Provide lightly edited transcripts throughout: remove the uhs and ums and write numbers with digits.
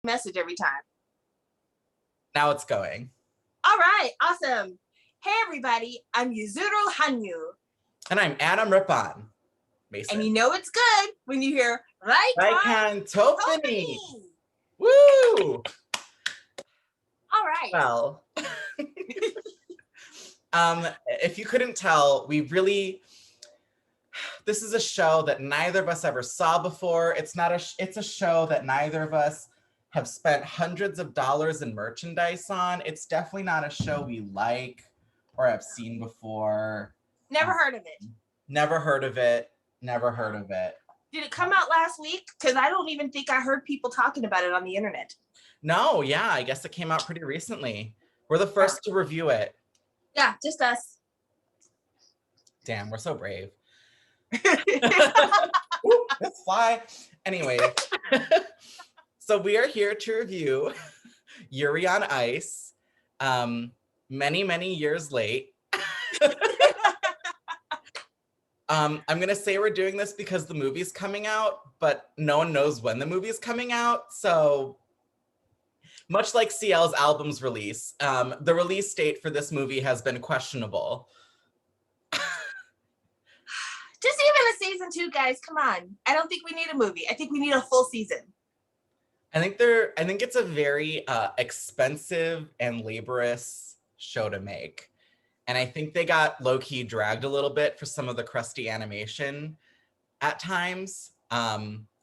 message every time. Now it's going. All right, awesome. Hey everybody, I'm Yuzuru Hanyu. And I'm Adam Rippon. Mason. And you know it's good when you hear Raikan Topany. Woo! All right. Well, if you couldn't tell, this is a show that neither of us ever saw before. It's a show that neither of us have spent hundreds of dollars in merchandise on. It's definitely not a show we like or have seen before. Never heard of it. Never heard of it. Never heard of it. Did it come out last week? Because I don't even think I heard people talking about it on the internet. No, yeah, I guess it came out pretty recently. We're the first to review it. Yeah, just us. Damn, we're so brave. Let's fly. Anyway, so we are here to review Yuri on Ice, many, many years late. I'm gonna say we're doing this because the movie's coming out, but no one knows when the movie's coming out. So much like CL's album's release, the release date for this movie has been questionable. Just even a season 2, guys. Come on. I don't think we need a movie. I think we need a full season. I think it's a very expensive and laborious show to make. And I think they got low-key dragged a little bit for some of the crusty animation at times,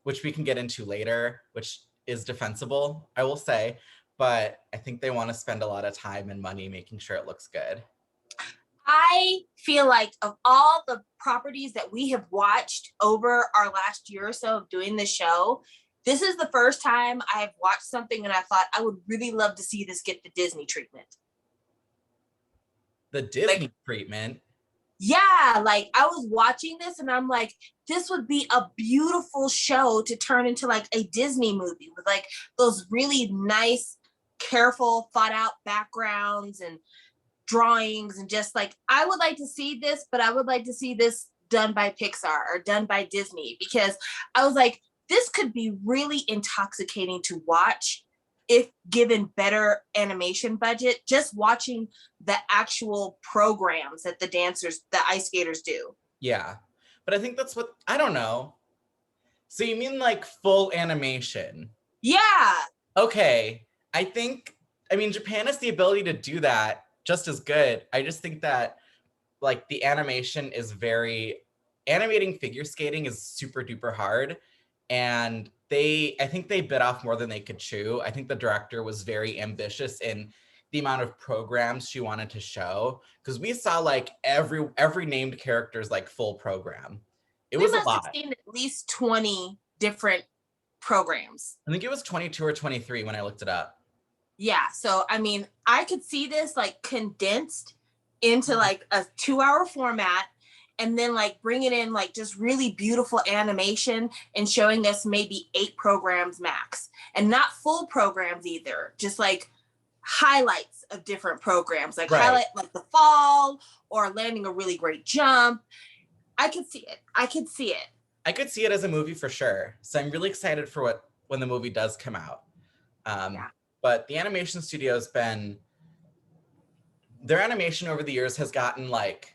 which we can get into later, which is defensible, I will say. But I think they want to spend a lot of time and money making sure it looks good. I feel like of all the properties that we have watched over our last year or so of doing this show, this is the first time I've watched something and I thought I would really love to see this get the Disney treatment. The Disney treatment? Yeah, like I was watching this and I'm like, this would be a beautiful show to turn into like a Disney movie with like those really nice, careful, thought out backgrounds and drawings, and just like, I would like to see this, but I would like to see this done by Pixar or done by Disney, because I was like, this could be really intoxicating to watch if given better animation budget, just watching the actual programs that the ice skaters do. Yeah, but I think that's what, I don't know. So you mean like full animation? Yeah. Okay, Japan has the ability to do that just as good. I just think that like the animation is animating figure skating is super duper hard. And I think they bit off more than they could chew. I think the director was very ambitious in the amount of programs she wanted to show, because we saw like every named character's like full program. It was a lot. We must have seen at least 20 different programs. I think it was 22 or 23 when I looked it up. Yeah, so I mean, I could see this like condensed into like a 2-hour format, and then like bring it in like just really beautiful animation and showing us maybe 8 programs max, and not full programs either, just like highlights of different programs, like highlight like the fall or landing a really great jump. I could see it. I could see it as a movie for sure. So I'm really excited for when the movie does come out. But the animation studio's their animation over the years has gotten like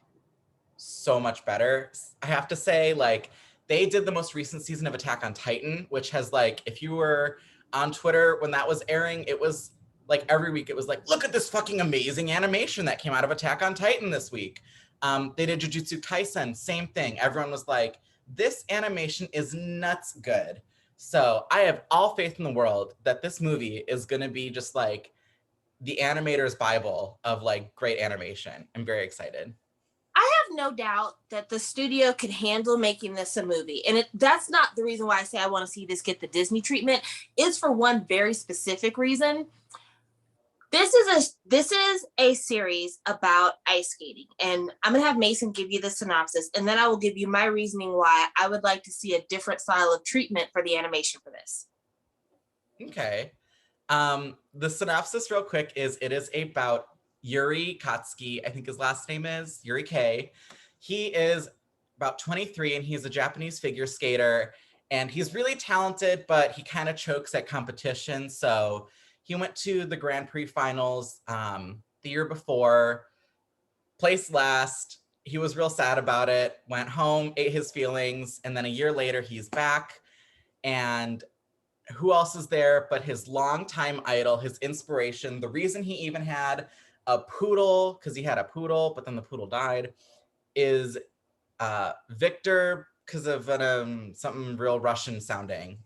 so much better. I have to say, like, they did the most recent season of Attack on Titan, which has like, if you were on Twitter when that was airing, it was like every week it was like, look at this fucking amazing animation that came out of Attack on Titan this week. They did Jujutsu Kaisen, same thing. Everyone was like, this animation is nuts good. So I have all faith in the world that this movie is going to be just like the animator's Bible of like great animation. I'm very excited. I have no doubt that the studio could handle making this a movie. And that's not the reason why I say I want to see this get the Disney treatment. It's for one very specific reason. This is a series about ice skating, and I'm going to have Mason give you the synopsis, and then I will give you my reasoning why I would like to see a different style of treatment for the animation for this. Okay. The synopsis real quick is, it is about Yuri Katsuki, I think his last name is Yuri K. He is about 23 and he's a Japanese figure skater, And he's really talented, but he kind of chokes at competition. So he went to the Grand Prix finals the year before, placed last. He was real sad about it, went home, ate his feelings, and then a year later he's back. And who else is there but his longtime idol, his inspiration, the reason he even had a poodle, because he had a poodle, but then the poodle died, is Victor, because of something real Russian sounding.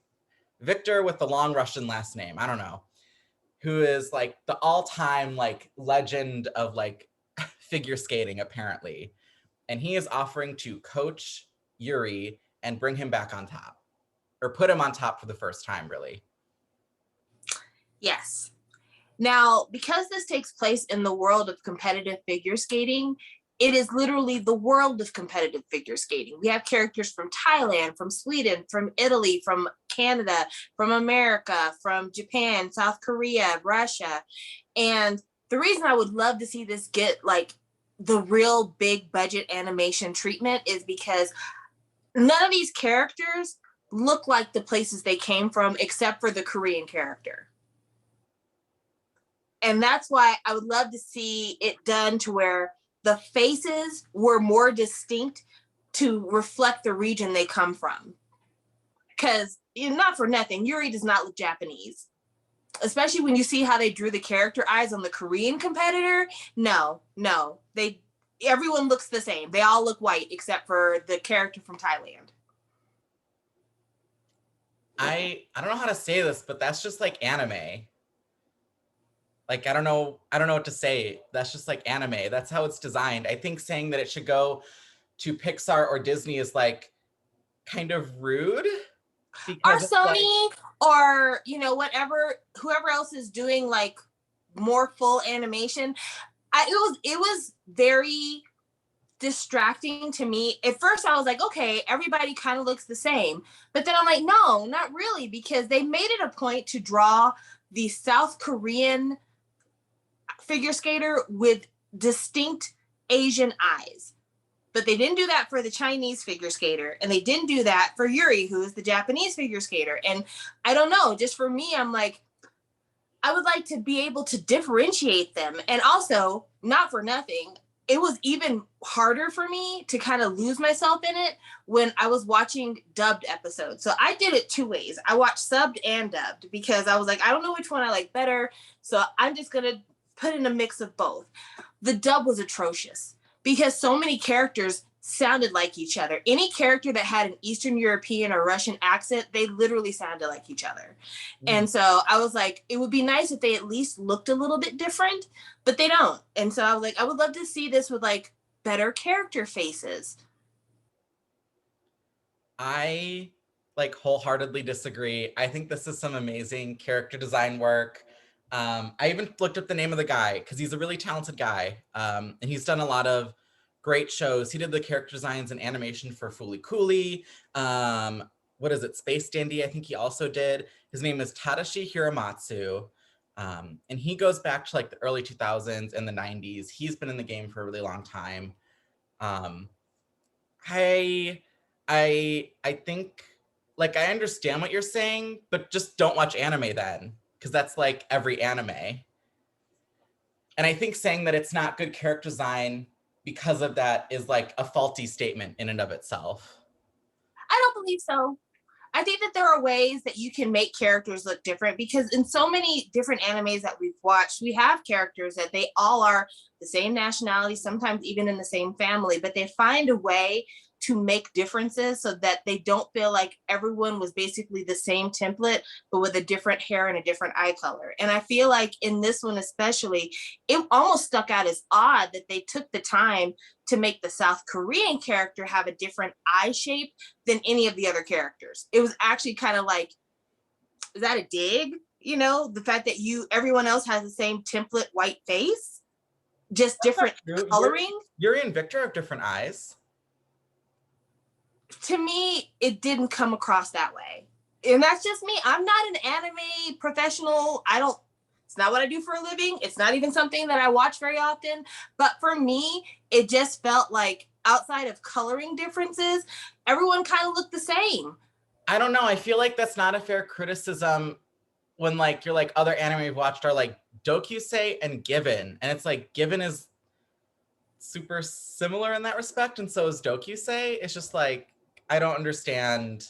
Victor with the long Russian last name, I don't know, who is like the all-time like legend of like figure skating apparently. And he is offering to coach Yuri and bring him back on top, or put him on top for the first time, really. Yes. Now, because this takes place in the world of competitive figure skating, it is literally the world of competitive figure skating. We have characters from Thailand, from Sweden, from Italy, from Canada, from America, from Japan, South Korea, Russia. And the reason I would love to see this get like the real big budget animation treatment is because none of these characters look like the places they came from, except for the Korean character. And that's why I would love to see it done to where the faces were more distinct to reflect the region they come from. Because, not for nothing, Yuri does not look Japanese. Especially when you see how they drew the character eyes on the Korean competitor. No, everyone looks the same. They all look white except for the character from Thailand. I don't know how to say this, but that's just like anime. Like, I don't know what to say. That's just like anime. That's how it's designed. I think saying that it should go to Pixar or Disney is like kind of rude. Or Sony, or whoever else is doing like more full animation. It was very distracting to me. At first I was like, okay, everybody kind of looks the same. But then I'm like, no, not really, because they made it a point to draw the South Korean figure skater with distinct Asian eyes. But they didn't do that for the Chinese figure skater, and they didn't do that for Yuri, who is the Japanese figure skater. And I don't know, just for me, I'm like, I would like to be able to differentiate them. And also, not for nothing, it was even harder for me to kind of lose myself in it when I was watching dubbed episodes. So I did it two ways. I watched subbed and dubbed because I was like, I don't know which one I like better. So I'm just going to put in a mix of both. The dub was atrocious because so many characters sounded like each other. Any character that had an Eastern European or Russian accent, they literally sounded like each other. And so I was like, it would be nice if they at least looked a little bit different, but they don't. And so I was like, I would love to see this with like better character faces. I like wholeheartedly disagree. I think this is some amazing character design work. I even looked up the name of the guy because he's a really talented guy. And he's done a lot of great shows. He did the character designs and animation for Fooly Cooly. What is it? Space Dandy, I think he also did. His name is Tadashi Hiramatsu. And he goes back to like the early 2000s and the 90s. He's been in the game for a really long time. I think, like, I understand what you're saying, but just don't watch anime then, because that's like every anime. And I think saying that it's not good character design because of that is like a faulty statement in and of itself. I don't believe so. I think that there are ways that you can make characters look different, because in so many different animes that we've watched, we have characters that they all are the same nationality, sometimes even in the same family, but they find a way to make differences so that they don't feel like everyone was basically the same template, but with a different hair and a different eye color. And I feel like in this one especially, it almost stuck out as odd that they took the time to make the South Korean character have a different eye shape than any of the other characters. It was actually kind of like, is that a dig? You know, the fact that everyone else has the same template white face, just different coloring. Yuri and Victor have different eyes. To me, it didn't come across that way. And that's just me. I'm not an anime professional. It's not what I do for a living. It's not even something that I watch very often. But for me, it just felt like outside of coloring differences, everyone kind of looked the same. I don't know. I feel like that's not a fair criticism when like you're like other anime we've watched are like Dokusei and Given. And it's like Given is super similar in that respect, and so is Dokusei. It's just like I don't understand.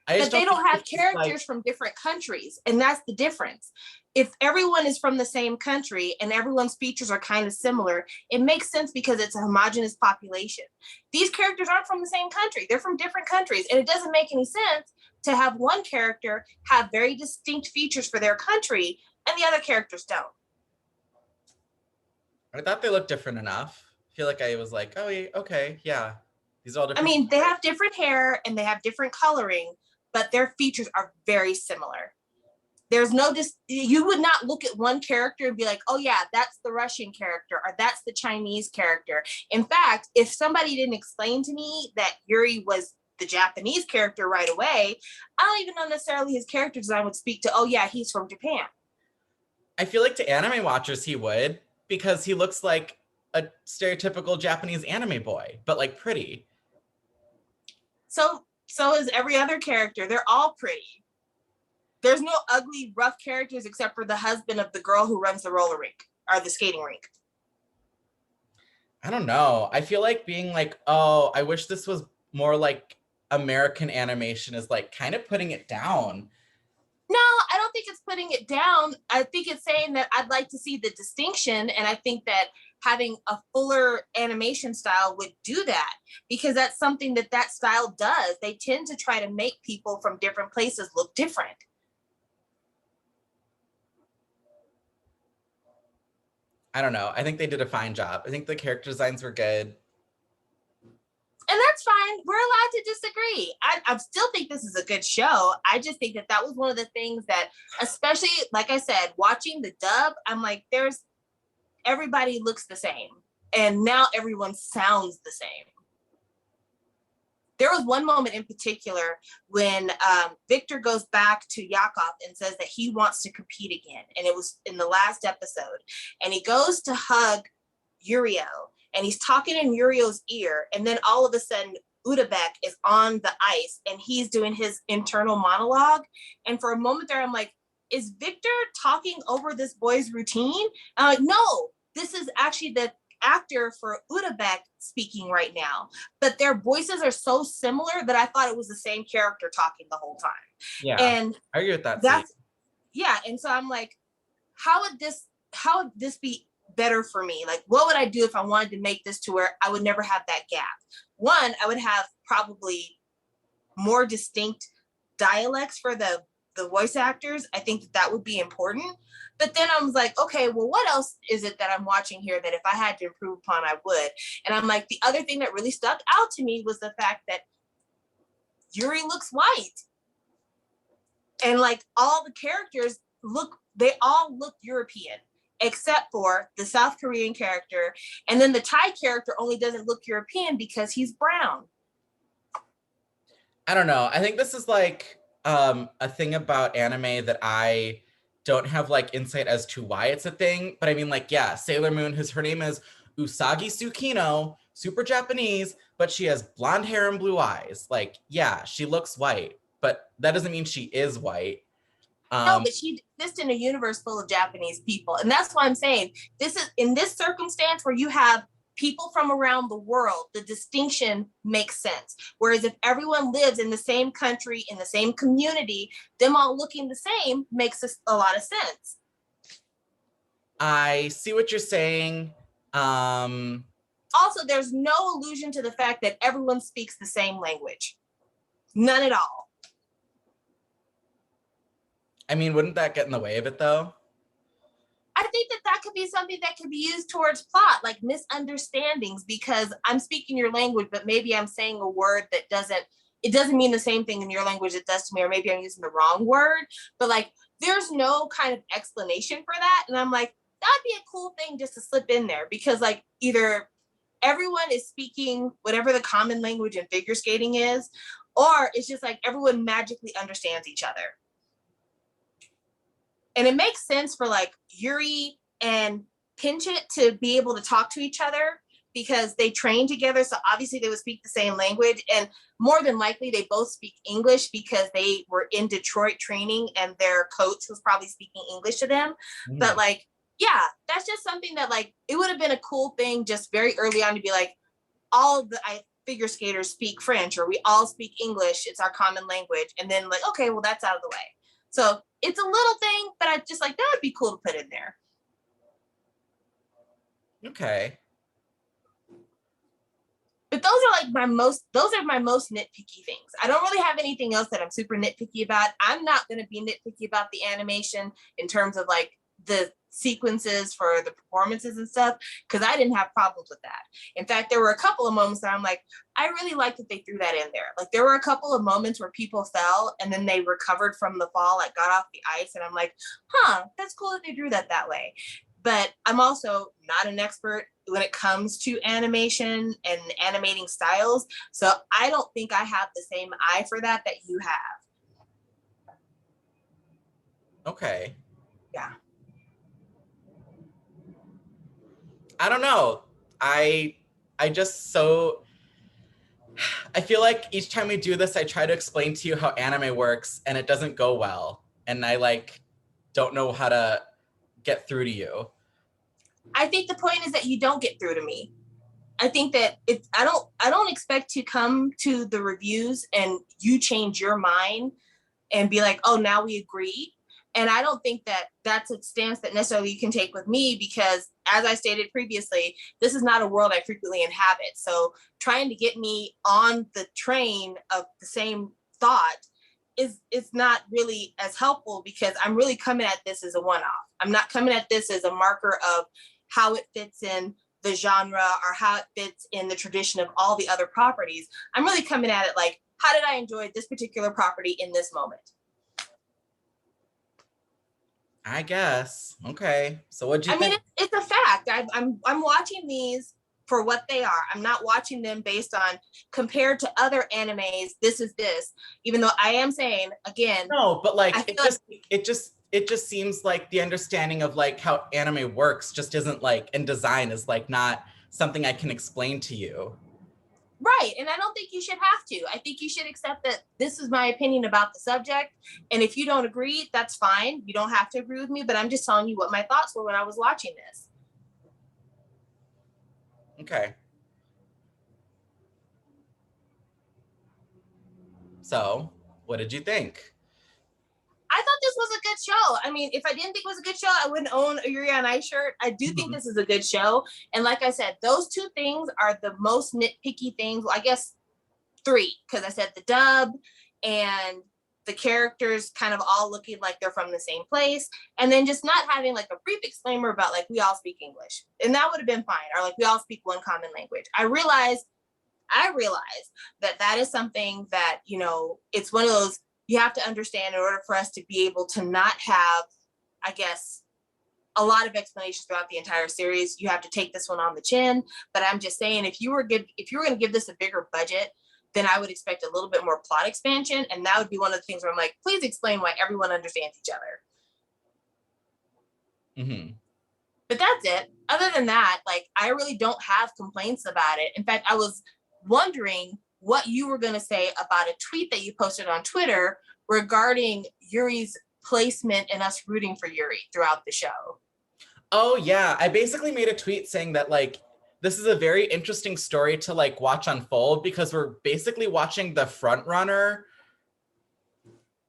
I just But they don't think don't have it's like characters from different countries, and that's the difference. If everyone is from the same country and everyone's features are kind of similar, it makes sense because it's a homogenous population. These characters aren't from the same country, they're from different countries, and it doesn't make any sense to have one character have very distinct features for their country and the other characters don't. I thought they looked different enough. I feel like I was like, oh, yeah, okay, yeah, these are all I different. mean, they have different hair and they have different coloring, but their features are very similar. There's no you would not look at one character and be like, oh yeah, that's the Russian character or that's the Chinese character. In fact, if somebody didn't explain to me that Yuri was the Japanese character right away, I don't even know necessarily his character design would speak to, oh yeah, he's from Japan. I feel like to anime watchers he would, because he looks like a stereotypical Japanese anime boy, but like pretty. So is every other character. They're all pretty. There's no ugly, rough characters except for the husband of the girl who runs the roller rink or the skating rink. I don't know. I feel like being like, oh, I wish this was more like American animation is like kind of putting it down. No, I don't think it's putting it down. I think it's saying that I'd like to see the distinction. And I think that having a fuller animation style would do that because that's something that that style does. They tend to try to make people from different places look different. I don't know. I think they did a fine job. I think the character designs were good. And that's fine. We're allowed to disagree. I still think this is a good show. I just think that that was one of the things that, especially, like I said, watching the dub, I'm like, everybody looks the same. And now everyone sounds the same. There was one moment in particular when Victor goes back to Yakov and says that he wants to compete again. And it was in the last episode. And he goes to hug Yurio. And he's talking in Yurio's ear. And then all of a sudden, Udabek is on the ice and he's doing his internal monologue. And for a moment there, I'm like, is Victor talking over this boy's routine? I'm like, no, this is actually the actor for Udabek speaking right now. But their voices are so similar that I thought it was the same character talking the whole time. Yeah, and I agree with that. Yeah, and so I'm like, how would this be better for me? Like, what would I do if I wanted to make this to where I would never have that gap? One, I would have probably more distinct dialects for the voice actors. I think that would be important. But then I was like, okay, well, what else is it that I'm watching here that if I had to improve upon, I would? And I'm like, the other thing that really stuck out to me was the fact that Yuri looks white. And like all the characters they all look European, except for the South Korean character. And then the Thai character only doesn't look European because he's brown. I don't know. I think this is like a thing about anime that I don't have like insight as to why it's a thing. But I mean, like, yeah, Sailor Moon, her name is Usagi Tsukino, super Japanese, but she has blonde hair and blue eyes. Like, yeah, she looks white, but that doesn't mean she is white. No, but she exists in a universe full of Japanese people. And that's why I'm saying this is in this circumstance where you have people from around the world, the distinction makes sense. Whereas if everyone lives in the same country, in the same community, them all looking the same makes a lot of sense. I see what you're saying. Also, there's no allusion to the fact that everyone speaks the same language. None at all. I mean, wouldn't that get in the way of it though? I think that could be something that could be used towards plot, like misunderstandings, because I'm speaking your language, but maybe I'm saying a word that doesn't mean the same thing in your language it does to me, or maybe I'm using the wrong word, but like there's no kind of explanation for that. And I'm like, that'd be a cool thing just to slip in there, because like either everyone is speaking whatever the common language in figure skating is, or it's just like everyone magically understands each other. And it makes sense for like Yuri and Pinchot to be able to talk to each other because they train together. So obviously they would speak the same language, and more than likely they both speak English because they were in Detroit training and their coach was probably speaking English to them. But like, yeah, that's just something that like, it would have been a cool thing just very early on to be like, all the figure skaters speak French, or we all speak English. It's our common language. And then like, okay, well, that's out of the way. So it's a little thing, but I just like, that would be cool to put in there. Okay. But those are my most nitpicky things. I don't really have anything else that I'm super nitpicky about. I'm not going to be nitpicky about the animation in terms of like the sequences for the performances and stuff, because I didn't have problems with that. In fact, there were a couple of moments that I'm like, I really like that they threw that in there. Like there were a couple of moments where people fell and then they recovered from the fall, like got off the ice, and I'm like, that's cool that they drew that way. But I'm also not an expert when it comes to animation and animating styles. So I don't think I have the same eye for that you have. Okay. Yeah. I don't know. I feel like each time we do this, I try to explain to you how anime works and it doesn't go well. And I like don't know how to get through to you. I think the point is that you don't get through to me. I think that I don't expect to come to the reviews and you change your mind and be like, oh, now we agree. And I don't think that that's a stance that necessarily you can take with me, because as I stated previously, this is not a world I frequently inhabit. So trying to get me on the train of the same thought is not really as helpful, because I'm really coming at this as a one-off. I'm not coming at this as a marker of how it fits in the genre or how it fits in the tradition of all the other properties. I'm really coming at it like, how did I enjoy this particular property in this moment? I guess. Okay. So what'd you think? I mean, it's a fact. I'm watching these for what they are. I'm not watching them based on, compared to other animes, this is this. Even though I am saying, again, no, but like it just seems like the understanding of like how anime works just isn't like, and design is like not something I can explain to you. Right. And I don't think you should have to. I think you should accept that this is my opinion about the subject. And if you don't agree, that's fine. You don't have to agree with me, but I'm just telling you what my thoughts were when I was watching this. Okay. So, what did you think? I thought this was a good show. I mean, if I didn't think it was a good show, I wouldn't own a Yuri on Ice shirt. I do think this is a good show. And like I said, those two things are the most nitpicky things. Well, I guess three, because I said the dub and the characters kind of all looking like they're from the same place. And then just not having like a brief disclaimer about like, we all speak English. And that would have been fine. Or like, we all speak one common language. I realize that is something that, you know, it's one of those, you have to understand in order for us to be able to not have, I guess, a lot of explanations throughout the entire series. You have to take this one on the chin. But I'm just saying, if you were going to give this a bigger budget, then I would expect a little bit more plot expansion. And that would be one of the things where I'm like, please explain why everyone understands each other. Mm-hmm. But that's it. Other than that, like, I really don't have complaints about it. In fact, I was wondering what you were going to say about a tweet that you posted on Twitter regarding Yuri's placement and us rooting for Yuri throughout the show. Oh yeah, I basically made a tweet saying that like, this is a very interesting story to like watch unfold, because we're basically watching the front runner.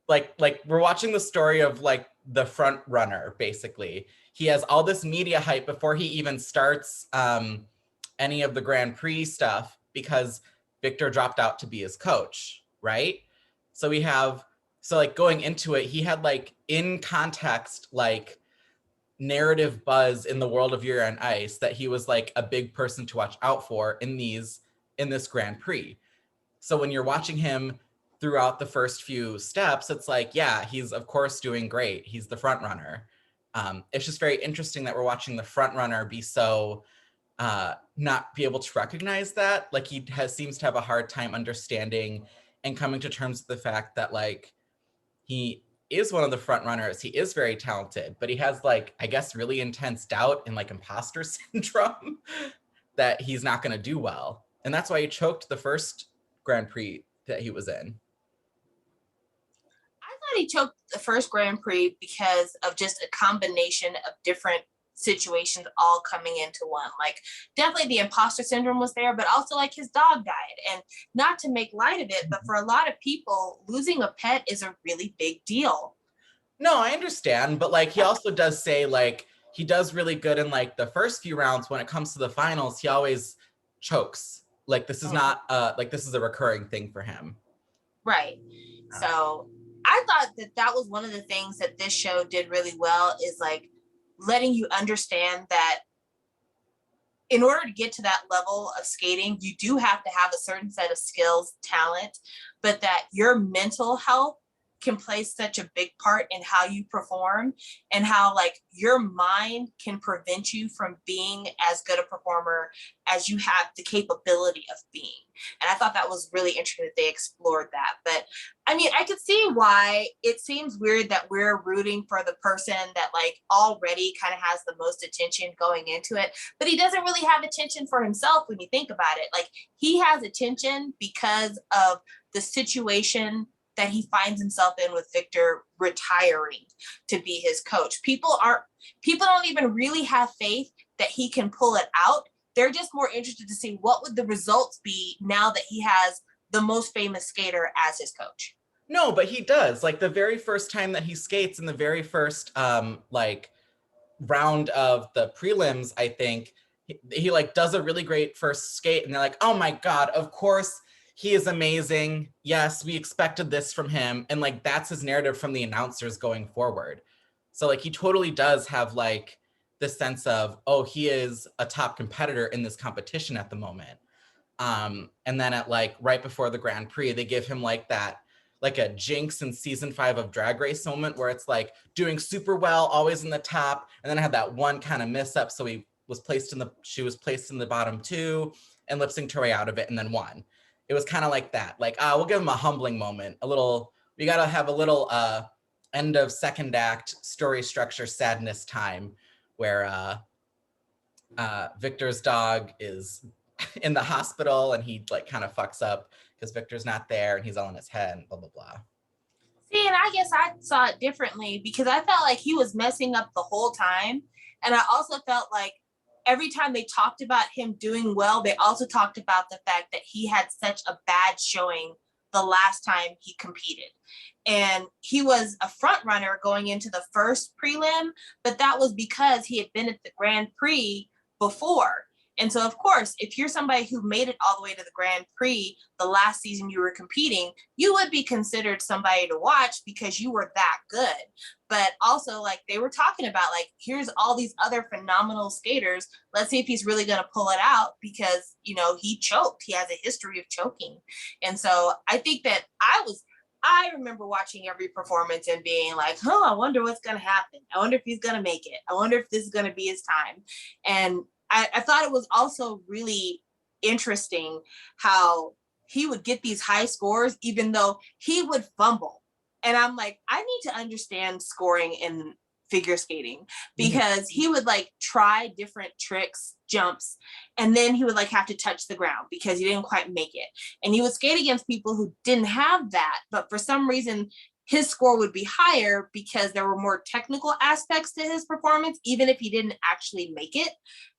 Like we're watching the story of like the front runner, basically. He has all this media hype before he even starts any of the Grand Prix stuff, because Victor dropped out to be his coach, right? So like going into it, he had like in context, like narrative buzz in the world of Yuri on Ice that he was like a big person to watch out for in this Grand Prix. So when you're watching him throughout the first few steps, it's like, yeah, he's of course doing great. He's the front runner. It's just very interesting that we're watching the front runner be so not be able to recognize that. Like he seems to have a hard time understanding and coming to terms with the fact that like he is one of the front runners. He is very talented, but he has like, I guess, really intense doubt and like imposter syndrome that he's not going to do well. And that's why he choked the first Grand Prix that he was in. I thought he choked the first Grand Prix because of just a combination of different situations all coming into one. Like, definitely the imposter syndrome was there, but also like his dog died. And not to make light of it, but for a lot of people, losing a pet is a really big deal. No, I understand, but like he also does say like he does really good in like the first few rounds. When it comes to the finals, he always chokes. Like this is not like this is a recurring thing for him. Right. So I thought that that was one of the things that this show did really well, is like letting you understand that in order to get to that level of skating, you do have to have a certain set of skills, talent, but that your mental health can play such a big part in how you perform, and how like your mind can prevent you from being as good a performer as you have the capability of being. And I thought that was really interesting that they explored that. But I mean, I could see why it seems weird that we're rooting for the person that like already kind of has the most attention going into it, but he doesn't really have attention for himself when you think about it. Like, he has attention because of the situation that he finds himself in with Victor retiring to be his coach. People don't even really have faith that he can pull it out. They're just more interested to see what would the results be now that he has the most famous skater as his coach. No, but he does. Like the very first time that he skates in the very first like round of the prelims, I think he like does a really great first skate, and they're like, oh my God, of course he is amazing. Yes, we expected this from him. And like, that's his narrative from the announcers going forward. So like, he totally does have like this sense of, oh, he is a top competitor in this competition at the moment. And then at like, right before the Grand Prix, they give him like that, like a Jinx in season 5 of Drag Race moment where it's like doing super well, always in the top. And then I had that one kind of miss up. So she was placed in the bottom 2 and lip synced her way out of it and then won. It was kind of like that. Like, we'll give him a humbling moment. We got to have a little end of second act story structure sadness time where Victor's dog is in the hospital and he like kind of fucks up because Victor's not there and he's all in his head and blah, blah, blah. See, and I guess I saw it differently because I felt like he was messing up the whole time. And I also felt like every time they talked about him doing well, they also talked about the fact that he had such a bad showing the last time he competed. And he was a front runner going into the first prelim, but that was because he had been at the Grand Prix before. And so, of course, if you're somebody who made it all the way to the Grand Prix the last season you were competing, you would be considered somebody to watch because you were that good. But also, like, they were talking about, like, here's all these other phenomenal skaters. Let's see if he's really going to pull it out because, you know, he choked. He has a history of choking. And so I think that I remember watching every performance and being like, oh, I wonder what's going to happen. I wonder if he's going to make it. I wonder if this is going to be his time. And I thought it was also really interesting how he would get these high scores, even though he would fumble. And I'm like, I need to understand scoring in figure skating because he would like try different tricks, jumps, and then he would like have to touch the ground because he didn't quite make it. And he would skate against people who didn't have that, but for some reason, his score would be higher because there were more technical aspects to his performance, even if he didn't actually make it.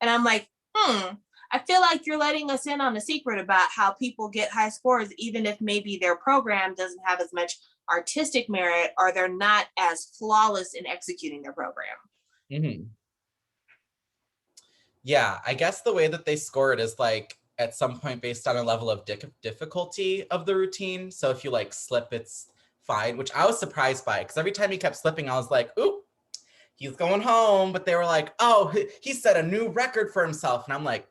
And I'm like, I feel like you're letting us in on a secret about how people get high scores, even if maybe their program doesn't have as much artistic merit or they're not as flawless in executing their program. Mm-hmm. Yeah, I guess the way that they score it is like at some point based on a level of difficulty of the routine. So if you like slip, it's fine, which I was surprised by because every time he kept slipping, I was like, ooh, he's going home. But they were like, oh, he set a new record for himself. And I'm like,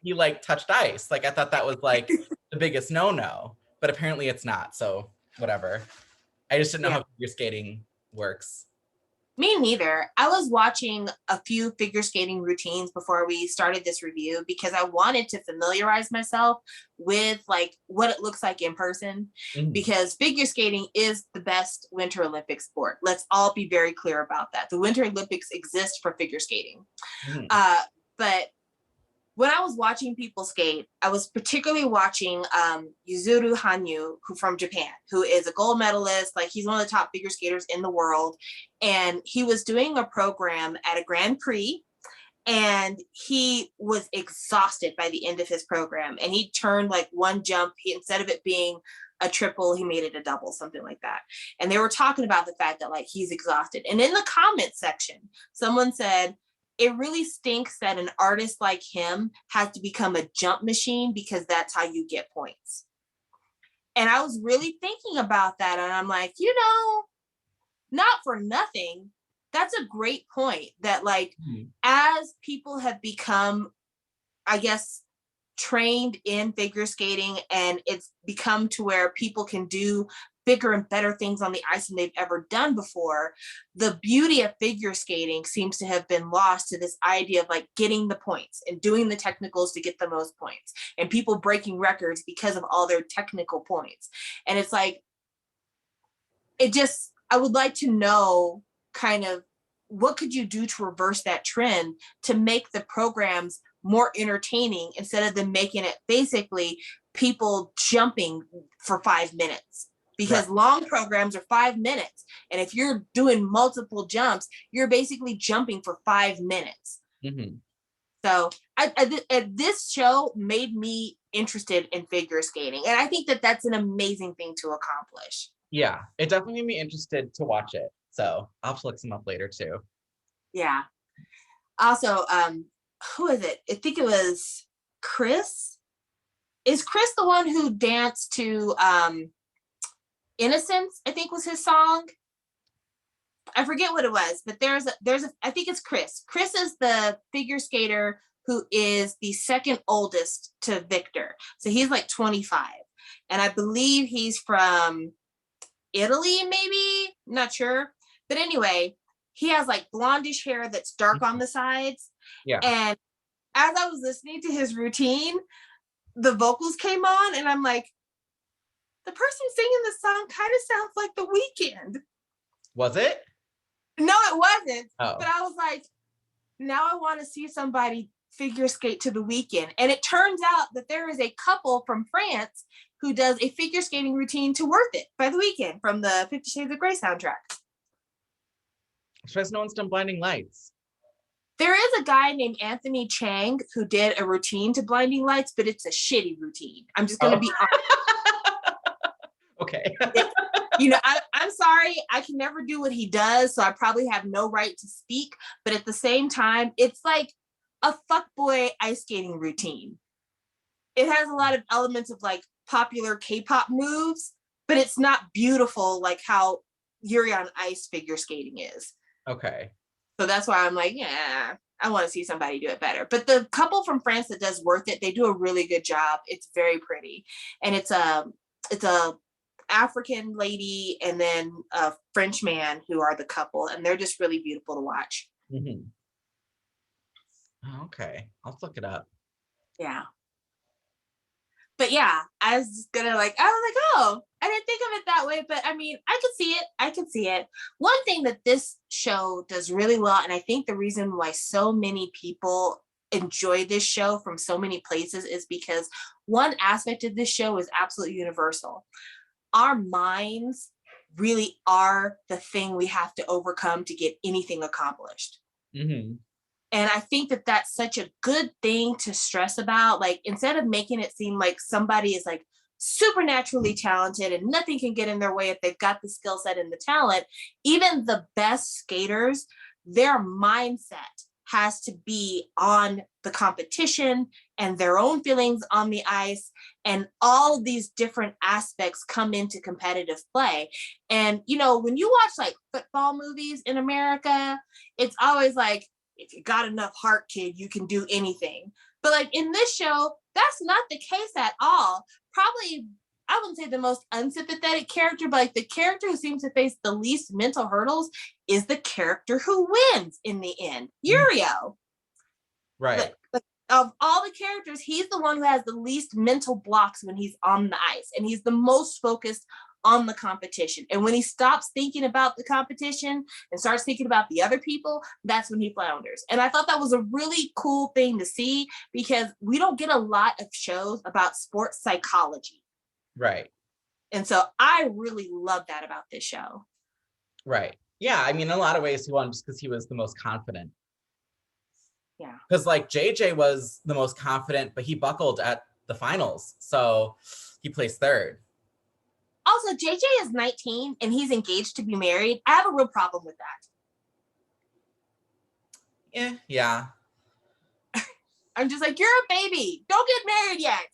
he like touched ice. Like I thought that was like the biggest no-no, but apparently it's not. So whatever. I just didn't know how figure skating works. Me neither. I was watching a few figure skating routines before we started this review because I wanted to familiarize myself with like what it looks like in person because figure skating is the best Winter Olympic sport. Let's all be very clear about that. The Winter Olympics exist for figure skating. But when I was watching people skate, I was particularly watching Yuzuru Hanyu, who from Japan, who is a gold medalist. Like, he's one of the top figure skaters in the world. And he was doing a program at a Grand Prix, and he was exhausted by the end of his program. And he turned like one jump, instead of it being a triple, he made it a double, something like that. And they were talking about the fact that like he's exhausted. And in the comment section, someone said, it really stinks that an artist like him has to become a jump machine because that's how you get points. And I was really thinking about that. And I'm like, not for nothing, that's a great point, that like, as people have become, I guess, trained in figure skating, and it's become to where people can do bigger and better things on the ice than they've ever done before, the beauty of figure skating seems to have been lost to this idea of like getting the points and doing the technicals to get the most points, and people breaking records because of all their technical points. And it's like, I would like to know kind of what could you do to reverse that trend to make the programs more entertaining, instead of them making it basically people jumping for 5 minutes, because long programs are 5 minutes. And if you're doing multiple jumps, you're basically jumping for 5 minutes. So this show made me interested in figure skating. And I think that that's an amazing thing to accomplish. Yeah, it definitely made me interested to watch it. So I'll have to look some up later too. Yeah. Also, who is it? I think it was Chris. Is Chris the one who danced to Innocence? I think was his song. I forget what it was, but there's a I think it's Chris. Chris is the figure skater who is the second oldest to Victor. So he's like 25. And I believe he's from Italy, maybe, not sure. But anyway, he has like blondish hair that's dark on the sides. Yeah. And as I was listening to his routine, the vocals came on, and I'm like, the person singing this song kind of sounds like The Weeknd. Was it? No, it wasn't. Oh. But I was like, now I want to see somebody figure skate to The Weeknd. And it turns out that there is a couple from France who does a figure skating routine to Worth It by The Weeknd from the 50 Shades of Grey soundtrack. I'm surprised no one's done Blinding Lights. There is a guy named Anthony Chang who did a routine to Blinding Lights, but it's a shitty routine. I'm just going to be honest. Okay. I'm sorry. I can never do what he does, so I probably have no right to speak. But at the same time, it's like a fuckboy ice skating routine. It has a lot of elements of like popular K-pop moves, but it's not beautiful like how Yuri on Ice figure skating is. Okay. So that's why I'm like, yeah, I want to see somebody do it better. But the couple from France that does Worth It, they do a really good job. It's very pretty. And it's a African lady and then a French man who are the couple, and they're just really beautiful to watch. Okay, I'll look it up. Yeah. But yeah, I was just gonna oh, I didn't think of it that way, but I mean, I could see it. One thing that this show does really well, and I think the reason why so many people enjoy this show from so many places, is because one aspect of this show is absolutely universal. Our minds really are the thing we have to overcome to get anything accomplished. And I think that that's such a good thing to stress about. Like, instead of making it seem like somebody is like supernaturally talented and nothing can get in their way if they've got the skill set and the talent, even the best skaters, their mindset has to be on the competition and their own feelings on the ice. And all of these different aspects come into competitive play. And, when you watch like football movies in America, it's always like, if you got enough heart, kid, you can do anything. But like in this show, that's not the case at all. Probably, I wouldn't say the most unsympathetic character, but like the character who seems to face the least mental hurdles is the character who wins in the end, Yurio. Right. Of all the characters, he's the one who has the least mental blocks when he's on the ice. And he's the most focused on the competition. And when he stops thinking about the competition and starts thinking about the other people, that's when he flounders. And I thought that was a really cool thing to see, because we don't get a lot of shows about sports psychology. Right. And so I really love that about this show. Right. Yeah, I mean, in a lot of ways he won just because he was the most confident. Yeah. Because like JJ was the most confident, but he buckled at the finals. So he placed third. Also, JJ is 19 and he's engaged to be married. I have a real problem with that. Yeah. I'm just like, you're a baby. Don't get married yet.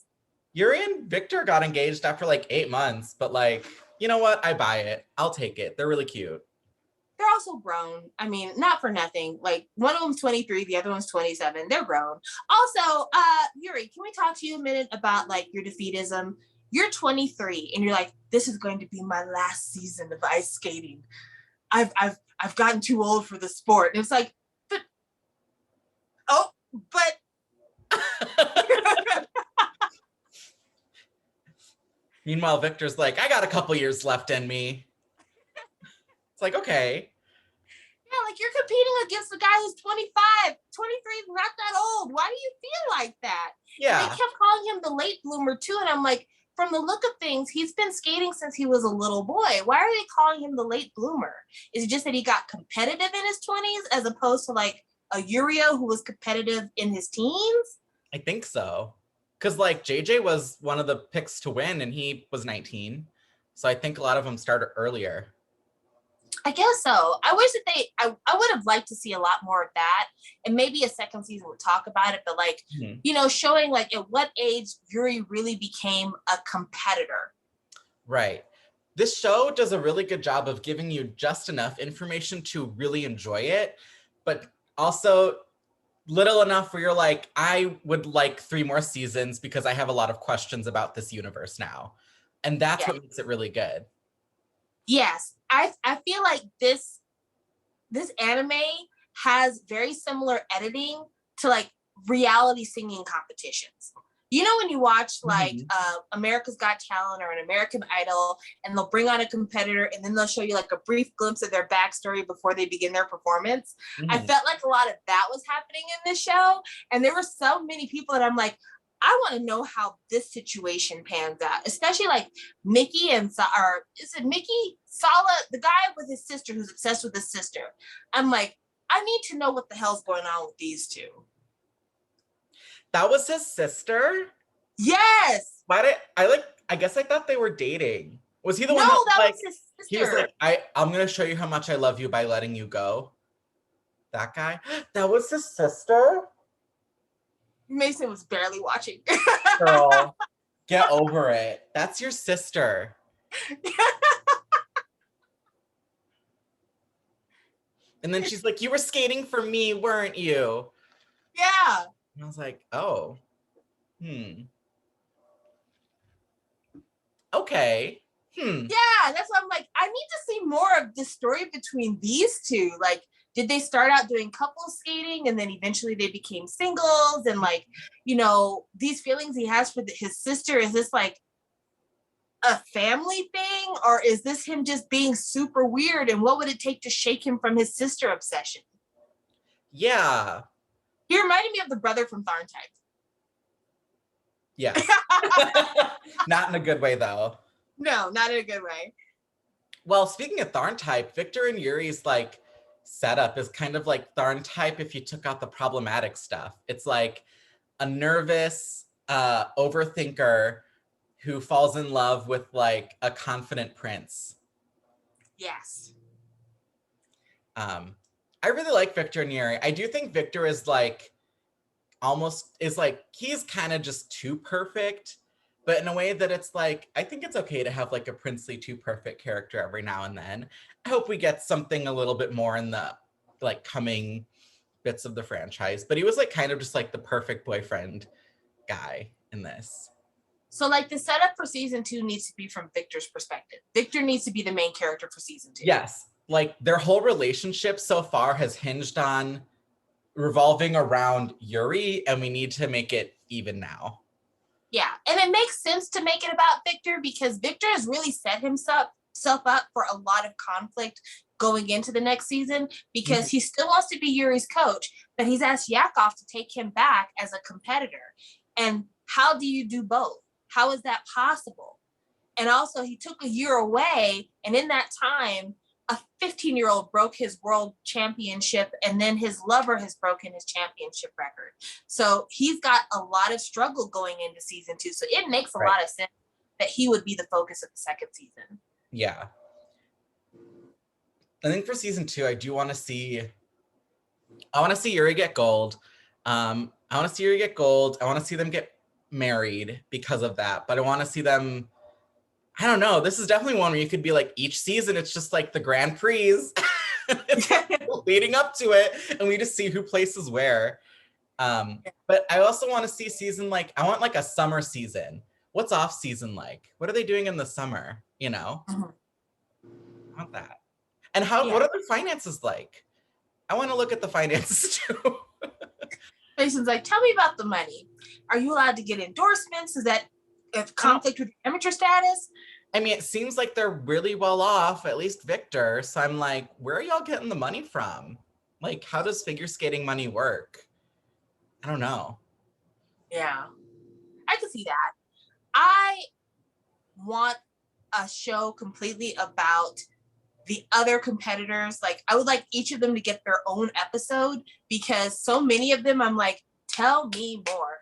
Yuri and Victor got engaged after like 8 months, but like, you know what? I buy it. I'll take it. They're really cute. They're also grown. I mean, not for nothing. Like, one of them's 23, the other one's 27. They're grown. Also, Yuri, can we talk to you a minute about like your defeatism? You're 23 and you're like, this is going to be my last season of ice skating. I've gotten too old for the sport. And it's like, but Meanwhile, Victor's like, I got a couple years left in me. It's like, okay. Yeah, like you're competing against a guy who's 25. 23 is not that old. Why do you feel like that? Yeah. And they kept calling him the late bloomer too. And I'm like, from the look of things, he's been skating since he was a little boy. Why are they calling him the late bloomer? Is it just that he got competitive in his 20s as opposed to like a Yurio who was competitive in his teens? I think so. Because like JJ was one of the picks to win and he was 19. So I think a lot of them started earlier. I guess so. I wish that I would have liked to see a lot more of that. And maybe a second season would talk about it. But like, showing like at what age Yuri really became a competitor. Right. This show does a really good job of giving you just enough information to really enjoy it, but also little enough where you're like, I would like 3 more seasons because I have a lot of questions about this universe now. And that's what makes it really good. Yes. I feel like this anime has very similar editing to like reality singing competitions. You know, when you watch like America's Got Talent or an American Idol, and they'll bring on a competitor and then they'll show you like a brief glimpse of their backstory before they begin their performance. I felt like a lot of that was happening in this show. And there were so many people that I'm like, I want to know how this situation pans out, especially like Mickey and Mickey Sala, the guy with his sister who's obsessed with his sister. I'm like, I need to know what the hell's going on with these two. That was his sister? Yes. I guess I thought they were dating. Was he the one that like, was his sister. He was like, I'm gonna show you how much I love you by letting you go. That guy? That was his sister? Mason was barely watching. Girl, get over it. That's your sister. And then she's like, you were skating for me, weren't you? Yeah. And I was like, oh. Okay. Yeah, that's why I'm like, I need to see more of the story between these two. Like, did they start out doing couples skating and then eventually they became singles? And like, these feelings he has for his sister, is this like a family thing? Or is this him just being super weird? And what would it take to shake him from his sister obsession? Yeah. He reminded me of the brother from Tharntype. Yes. Not in a good way, though. No, not in a good way. Well, speaking of Tharntype, Victor and Yuri's like setup is kind of like Tharntype if you took out the problematic stuff. It's like a nervous overthinker who falls in love with like a confident prince. Yes. I really like Victor and Yuri. I do think Victor is like he's kind of just too perfect, but in a way that it's like, I think it's okay to have like a princely too perfect character every now and then. I hope we get something a little bit more in the like coming bits of the franchise, but he was like kind of just like the perfect boyfriend guy in this. So like the setup for season 2 needs to be from Victor's perspective. Victor needs to be the main character for season 2. Yes. Like their whole relationship so far has hinged on revolving around Yuri, and we need to make it even now. Yeah, and it makes sense to make it about Victor because Victor has really set himself up for a lot of conflict going into the next season because he still wants to be Yuri's coach, but he's asked Yakov to take him back as a competitor. And how do you do both? How is that possible? And also, he took a year away, and in that time, a 15-year-old broke his world championship, and then his lover has broken his championship record. So he's got a lot of struggle going into season 2. So it makes a lot of sense that he would be the focus of the second season. Yeah. I think for season 2, I want to see Yuri get gold. I want to see Yuri get gold. I want to see them get married because of that. But I want to see them, I don't know. This is definitely one where you could be like, each season, it's just like the Grand Prix leading up to it. And we just see who places where. But I also want to see season, like, I want like a summer season. What's off season like? What are they doing in the summer? You know? I want that. And what are their finances like? I want to look at the finances too. Jason's like, tell me about the money. Are you allowed to get endorsements? Is that a conflict with amateur status? I mean, it seems like they're really well off, at least Victor. So I'm like, where are y'all getting the money from? Like, how does figure skating money work? I don't know. Yeah, I can see that. I want a show completely about the other competitors. Like, I would like each of them to get their own episode because so many of them, I'm like, tell me more.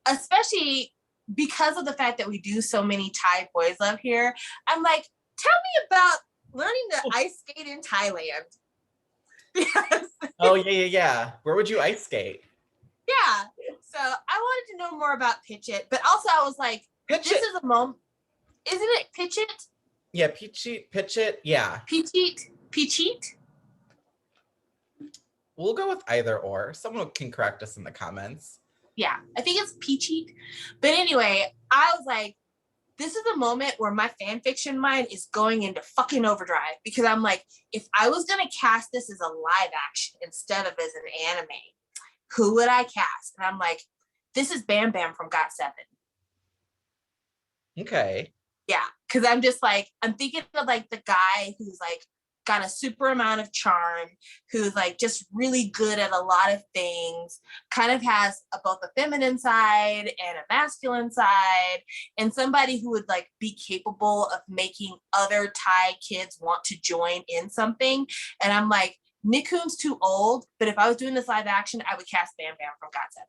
Especially because of the fact that we do so many Thai boys love here. I'm like, tell me about learning to ice skate in Thailand. Yes. Oh, yeah. Where would you ice skate? Yeah. So I wanted to know more about Pitch It, but also I was like, this is a moment. Isn't it Pitch It? Yeah, Pitch It, yeah. Pitch It? We'll go with either or. Someone can correct us in the comments. Yeah, I think it's Peachy. But anyway, I was like, this is a moment where my fan fiction mind is going into fucking overdrive because I'm like, if I was going to cast this as a live action instead of as an anime, who would I cast? And I'm like, this is Bam Bam from Got7. Okay. Yeah, because I'm just like, I'm thinking of like the guy who's like got a super amount of charm, who's like just really good at a lot of things, kind of has both a feminine side and a masculine side, and somebody who would like be capable of making other Thai kids want to join in something. And I'm like, Nikun's too old, but if I was doing this live action, I would cast Bam Bam from Got7.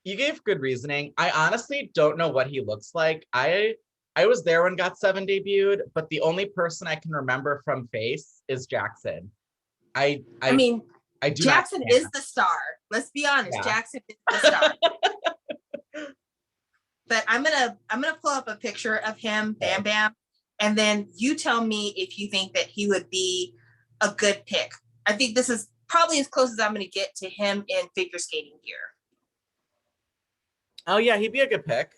You gave good reasoning. I honestly don't know what he looks like. I was there when Got7 debuted, but the only person I can remember from face is Jackson. I mean, Jackson is the star. Let's be honest. Yeah. Jackson is the star. But I'm gonna pull up a picture of him, Bam Bam, and then you tell me if you think that he would be a good pick. I think this is probably as close as I'm gonna get to him in figure skating gear. Oh yeah, he'd be a good pick.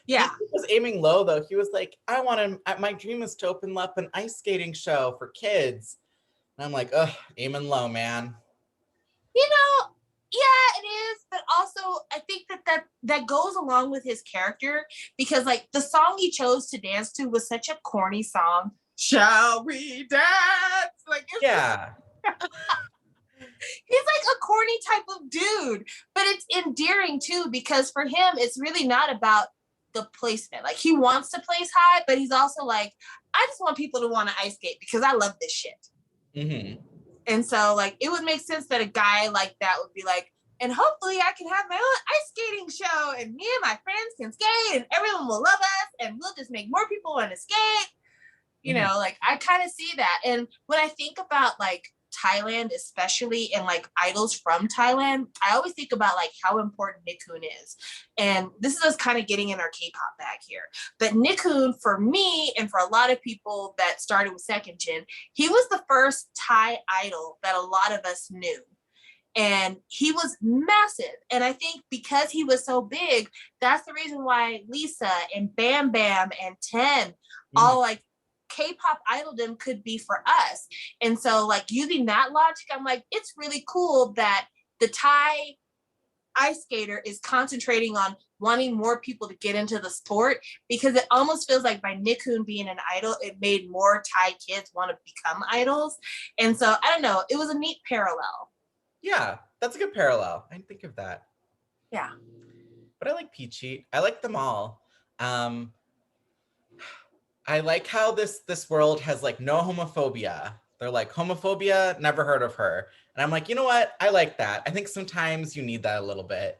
Yeah. He was aiming low though. He was like, I want him, my dream is to open up an ice skating show for kids. And I'm like, ugh, aiming low, man. You know, yeah, it is. But also I think that goes along with his character because like the song he chose to dance to was such a corny song. Shall we dance? Like, yeah. He's like a corny type of dude, but it's endearing too because for him, it's really not about the placement. Like he wants to place high, but he's also like, I just want people to want to ice skate because I love this shit. Mm-hmm. And so like, it would make sense that a guy like that would be like, and hopefully I can have my own ice skating show and me and my friends can skate and everyone will love us and we'll just make more people want to skate. You know, like I kind of see that. And when I think about like Thailand, especially, and like idols from Thailand, I always think about like how important Nikun is. And this is us kind of getting in our K-pop bag here. But Nikun, for me and for a lot of people that started with Second Gen, he was the first Thai idol that a lot of us knew. And he was massive. And I think because he was so big, that's the reason why Lisa and Bam Bam and Ten all like K-pop idoldom could be for us. And so like using that logic, I'm like, it's really cool that the Thai ice skater is concentrating on wanting more people to get into the sport, because it almost feels like by Nickun being an idol, it made more Thai kids want to become idols. And so I don't know, it was a neat parallel. Yeah, that's a good parallel. I didn't think of that. Yeah. But I like Peachy. I like them all. I like how this world has like no homophobia. They're like, homophobia, never heard of her. And I'm like, you know what? I like that. I think sometimes you need that a little bit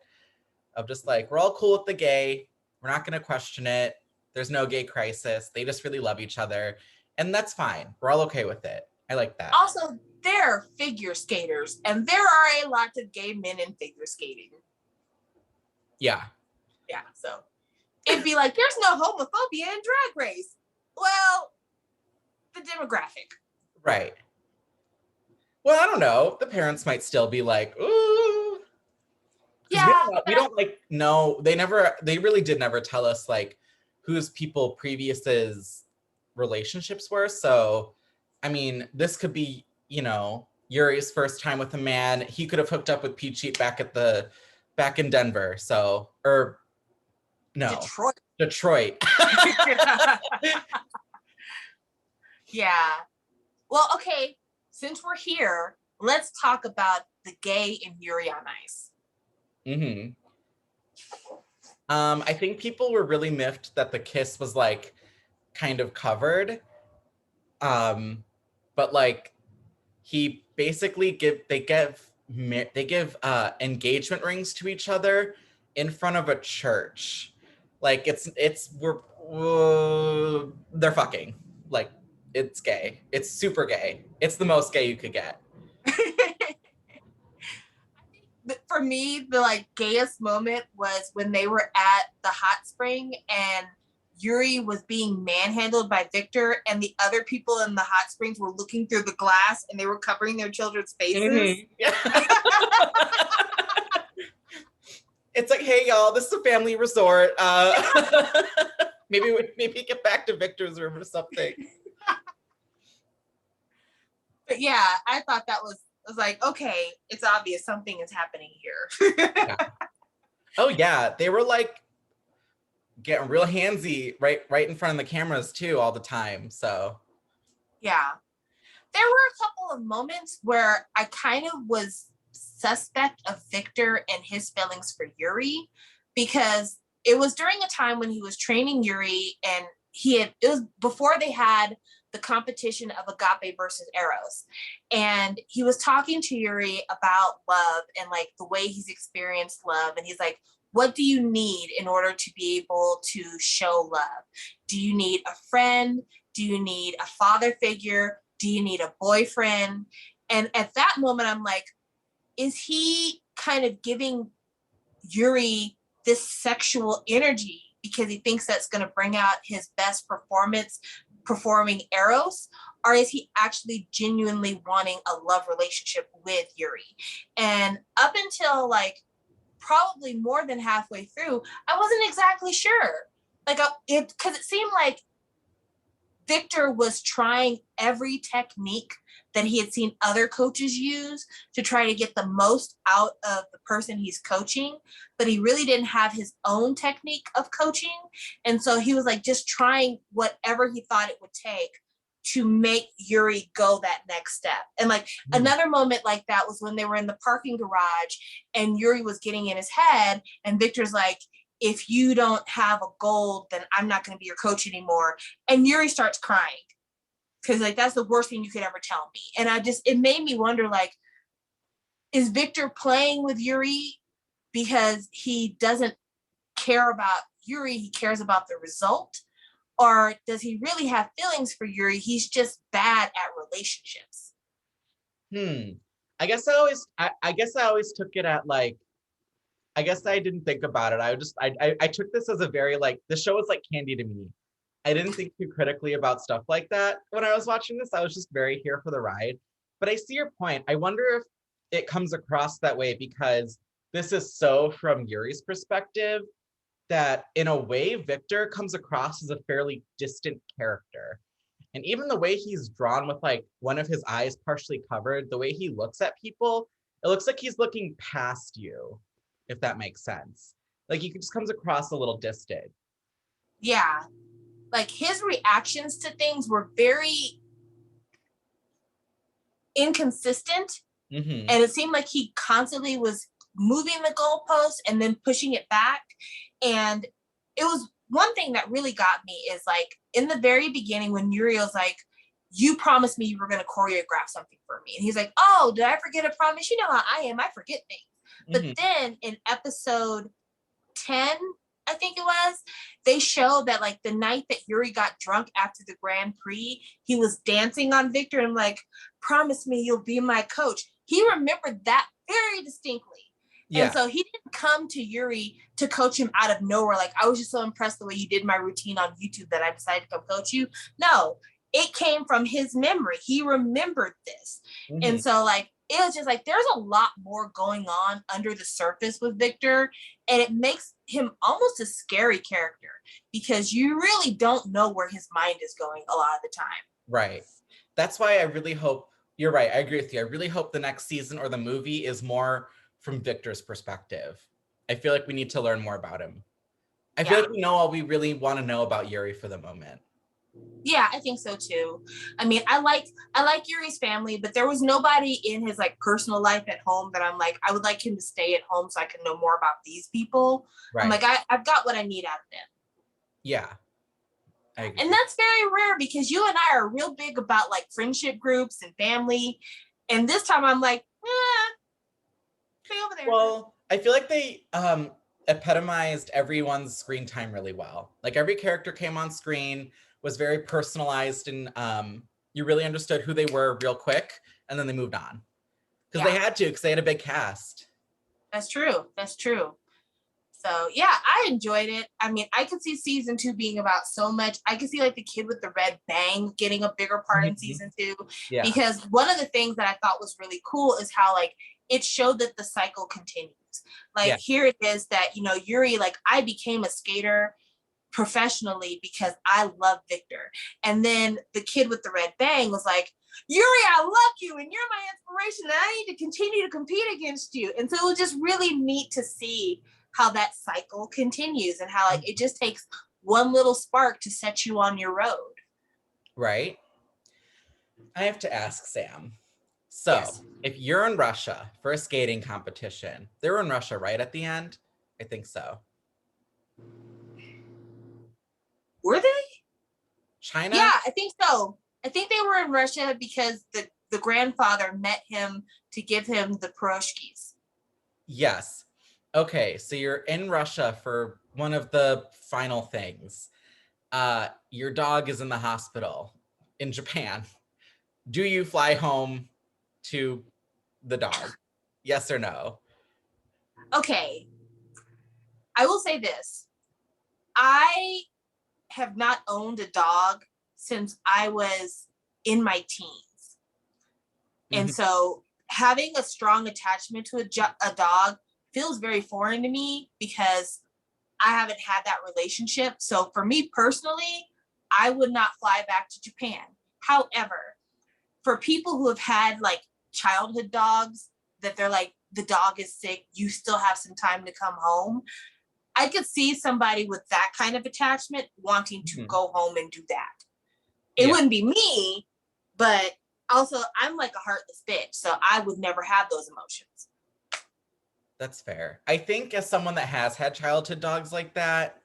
of just like, we're all cool with the gay. We're not going to question it. There's no gay crisis. They just really love each other. And that's fine. We're all okay with it. I like that. Also, they're figure skaters, and there are a lot of gay men in figure skating. Yeah. Yeah, so it'd be like, there's no homophobia in Drag Race. Well, the demographic. Right. Well, I don't know. The parents might still be like, ooh. Yeah. We don't like, no, they really did never tell us like whose people previous's relationships were. So, I mean, this could be, you know, Yuri's first time with a man. He could have hooked up with Peachy back in Denver. So, or no. Detroit. Yeah. Well, okay. Since we're here, let's talk about the gay in Yuri on Ice. Mm-hmm. I think people were really miffed that the kiss was like kind of covered. But like he basically they give engagement rings to each other in front of a church. Like they're fucking. Like it's gay. It's super gay. It's the most gay you could get. For me, the like gayest moment was when they were at the hot spring and Yuri was being manhandled by Victor, and the other people in the hot springs were looking through the glass and they were covering their children's faces. Mm-hmm. Yeah. It's like, hey y'all, this is a family resort. Maybe get back to Victor's room or something. But yeah, I thought that was like, okay, it's obvious something is happening here. Yeah. Oh yeah, they were like getting real handsy right in front of the cameras too all the time. So yeah, there were a couple of moments where I kind of was suspect of Victor and his feelings for Yuri, because it was during a time when he was training Yuri, and it was before they had the competition of Agape versus Eros. And he was talking to Yuri about love and like the way he's experienced love. And he's like, what do you need in order to be able to show love? Do you need a friend? Do you need a father figure? Do you need a boyfriend? And at that moment, I'm like, is he kind of giving Yuri this sexual energy because he thinks that's going to bring out his best performance performing Eros? Or is he actually genuinely wanting a love relationship with Yuri? And up until like probably more than halfway through, I wasn't exactly sure. Like, because it seemed like Victor was trying every technique that he had seen other coaches use to try to get the most out of the person he's coaching, but he really didn't have his own technique of coaching. And so he was like just trying whatever he thought it would take to make Yuri go that next step. And like another moment like that was when they were in the parking garage and Yuri was getting in his head and Victor's like, if you don't have a goal, then I'm not going to be your coach anymore. And Yuri starts crying because like that's the worst thing you could ever tell me. And it made me wonder, like, is Victor playing with Yuri because he doesn't care about Yuri, he cares about the result? Or does he really have feelings for Yuri? He's just bad at relationships. I guess I always took it at like, I guess I didn't think about it. I took this as a very like, the show was like candy to me. I didn't think too critically about stuff like that when I was watching this. I was just very here for the ride. But I see your point. I wonder if it comes across that way because this is so from Yuri's perspective that in a way, Victor comes across as a fairly distant character. And even the way he's drawn with like one of his eyes partially covered, the way he looks at people, it looks like he's looking past you. if that makes sense. Like he just comes across a little distant. Yeah. Like his reactions to things were very inconsistent. Mm-hmm. And it seemed like he constantly was moving the goalpost and then pushing it back. And it was one thing that really got me is like in the very beginning when Yuri was like, you promised me you were going to choreograph something for me. And he's like, oh, did I forget a promise? You know how I am. I forget things. Mm-hmm. But then in episode 10, I think it was, they showed that like the night that Yuri got drunk after the Grand Prix, he was dancing on Victor and like, promise me you'll be my coach. He remembered that very distinctly. Yeah. And so he didn't come to Yuri to coach him out of nowhere. Like, I was just so impressed the way you did my routine on YouTube that I decided to come coach you. No, it came from his memory. He remembered this. Mm-hmm. And so like, it was just like, there's a lot more going on under the surface with Victor. And it makes him almost a scary character because you really don't know where his mind is going a lot of the time. Right. That's why I really hope, you're right, I agree with you. I really hope the next season or the movie is more from Victor's perspective. I feel like we need to learn more about him. I feel like we know all we really want to know about Yuri for the moment. Yeah, I think so too. I mean, I like Yuri's family, but there was nobody in his like personal life at home that I'm like, I would like him to stay at home so I can know more about these people. Right. I'm like, I've got what I need out of them. Yeah. I agree. And that's very rare because you and I are real big about like friendship groups and family. And this time I'm like, stay over there. Well, I feel like they epitomized everyone's screen time really well. Like every character came on screen, was very personalized, and you really understood who they were real quick, and then they moved on. Because they had to, because they had a big cast. That's true. That's true. So yeah, I enjoyed it. I mean, I could see season 2 being about so much. I could see like the kid with the red bang getting a bigger part in season 2. Yeah. Because one of the things that I thought was really cool is how like it showed that the cycle continues. Like here it is that, you know, Yuri, like I became a skater professionally because I love Victor. And then the kid with the red bang was like, Yuri, I love you and you're my inspiration and I need to continue to compete against you. And so it was just really neat to see how that cycle continues and how like it just takes one little spark to set you on your road. Right. I have to ask Sam. So if you're in Russia for a skating competition, they were in Russia, right, at the end? I think so. Were they? China? Yeah, I think so. I think they were in Russia because the grandfather met him to give him the pierogies. Yes. Okay, so you're in Russia for one of the final things. Your dog is in the hospital in Japan. Do you fly home to the dog? Yes or no? Okay. I will say this. I have not owned a dog since I was in my teens. And so having a strong attachment to a dog feels very foreign to me because I haven't had that relationship. So for me personally, I would not fly back to Japan. However, for people who have had like childhood dogs that they're like, the dog is sick, you still have some time to come home. I could see somebody with that kind of attachment wanting to go home and do that. It wouldn't be me, but also I'm like a heartless bitch, so I would never have those emotions. That's fair. I think as someone that has had childhood dogs like that,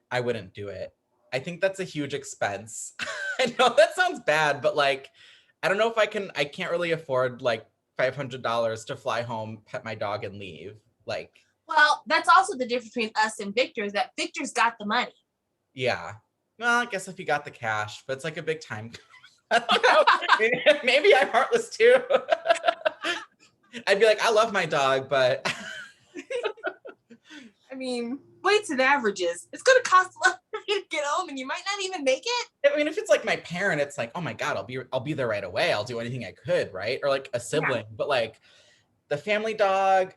I wouldn't do it. I think that's a huge expense. I know that sounds bad, but like, I don't know if I can't really afford like $500 to fly home, pet my dog and leave. Like, well, that's also the difference between us and Victor is that Victor's got the money. Yeah. Well, I guess if you got the cash, but it's like a big time. I don't know. Maybe I'm heartless too. I'd be like, I love my dog, but I mean, weights and averages. It's going to cost a lot for you to get home and you might not even make it. I mean, if it's like my parent, it's like, oh my God, I'll be there right away. I'll do anything I could, right? Or like a sibling. But like the family dog,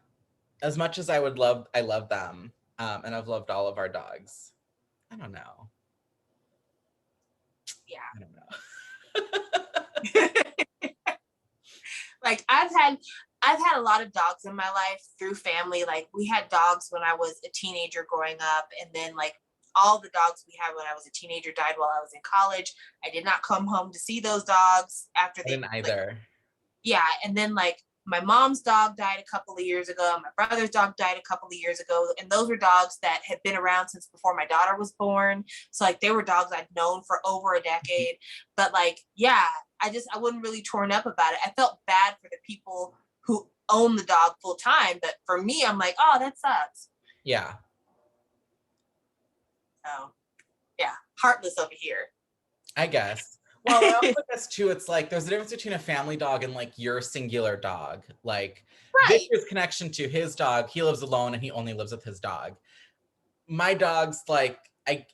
as much as I love them. And I've loved all of our dogs. I don't know. Yeah. I don't know. Like I've had a lot of dogs in my life through family. Like we had dogs when I was a teenager growing up, and then like all the dogs we had when I was a teenager died while I was in college. I did not come home to see those dogs after I they didn't like, either. yeah, and then like my mom's dog died a couple of years ago. My brother's dog died a couple of years ago, and those were dogs that had been around since before my daughter was born. So like they were dogs I'd known for over a decade. But like, yeah, I wasn't really torn up about it. I felt bad for the people who own the dog full time, but for me, I'm like, oh, that sucks. Yeah. So yeah, heartless over here. I guess. Well, I also guess too, it's like there's a difference between a family dog and like your singular dog. Like Right. Victor's connection to his dog, he lives alone and he only lives with his dog. My dogs, like,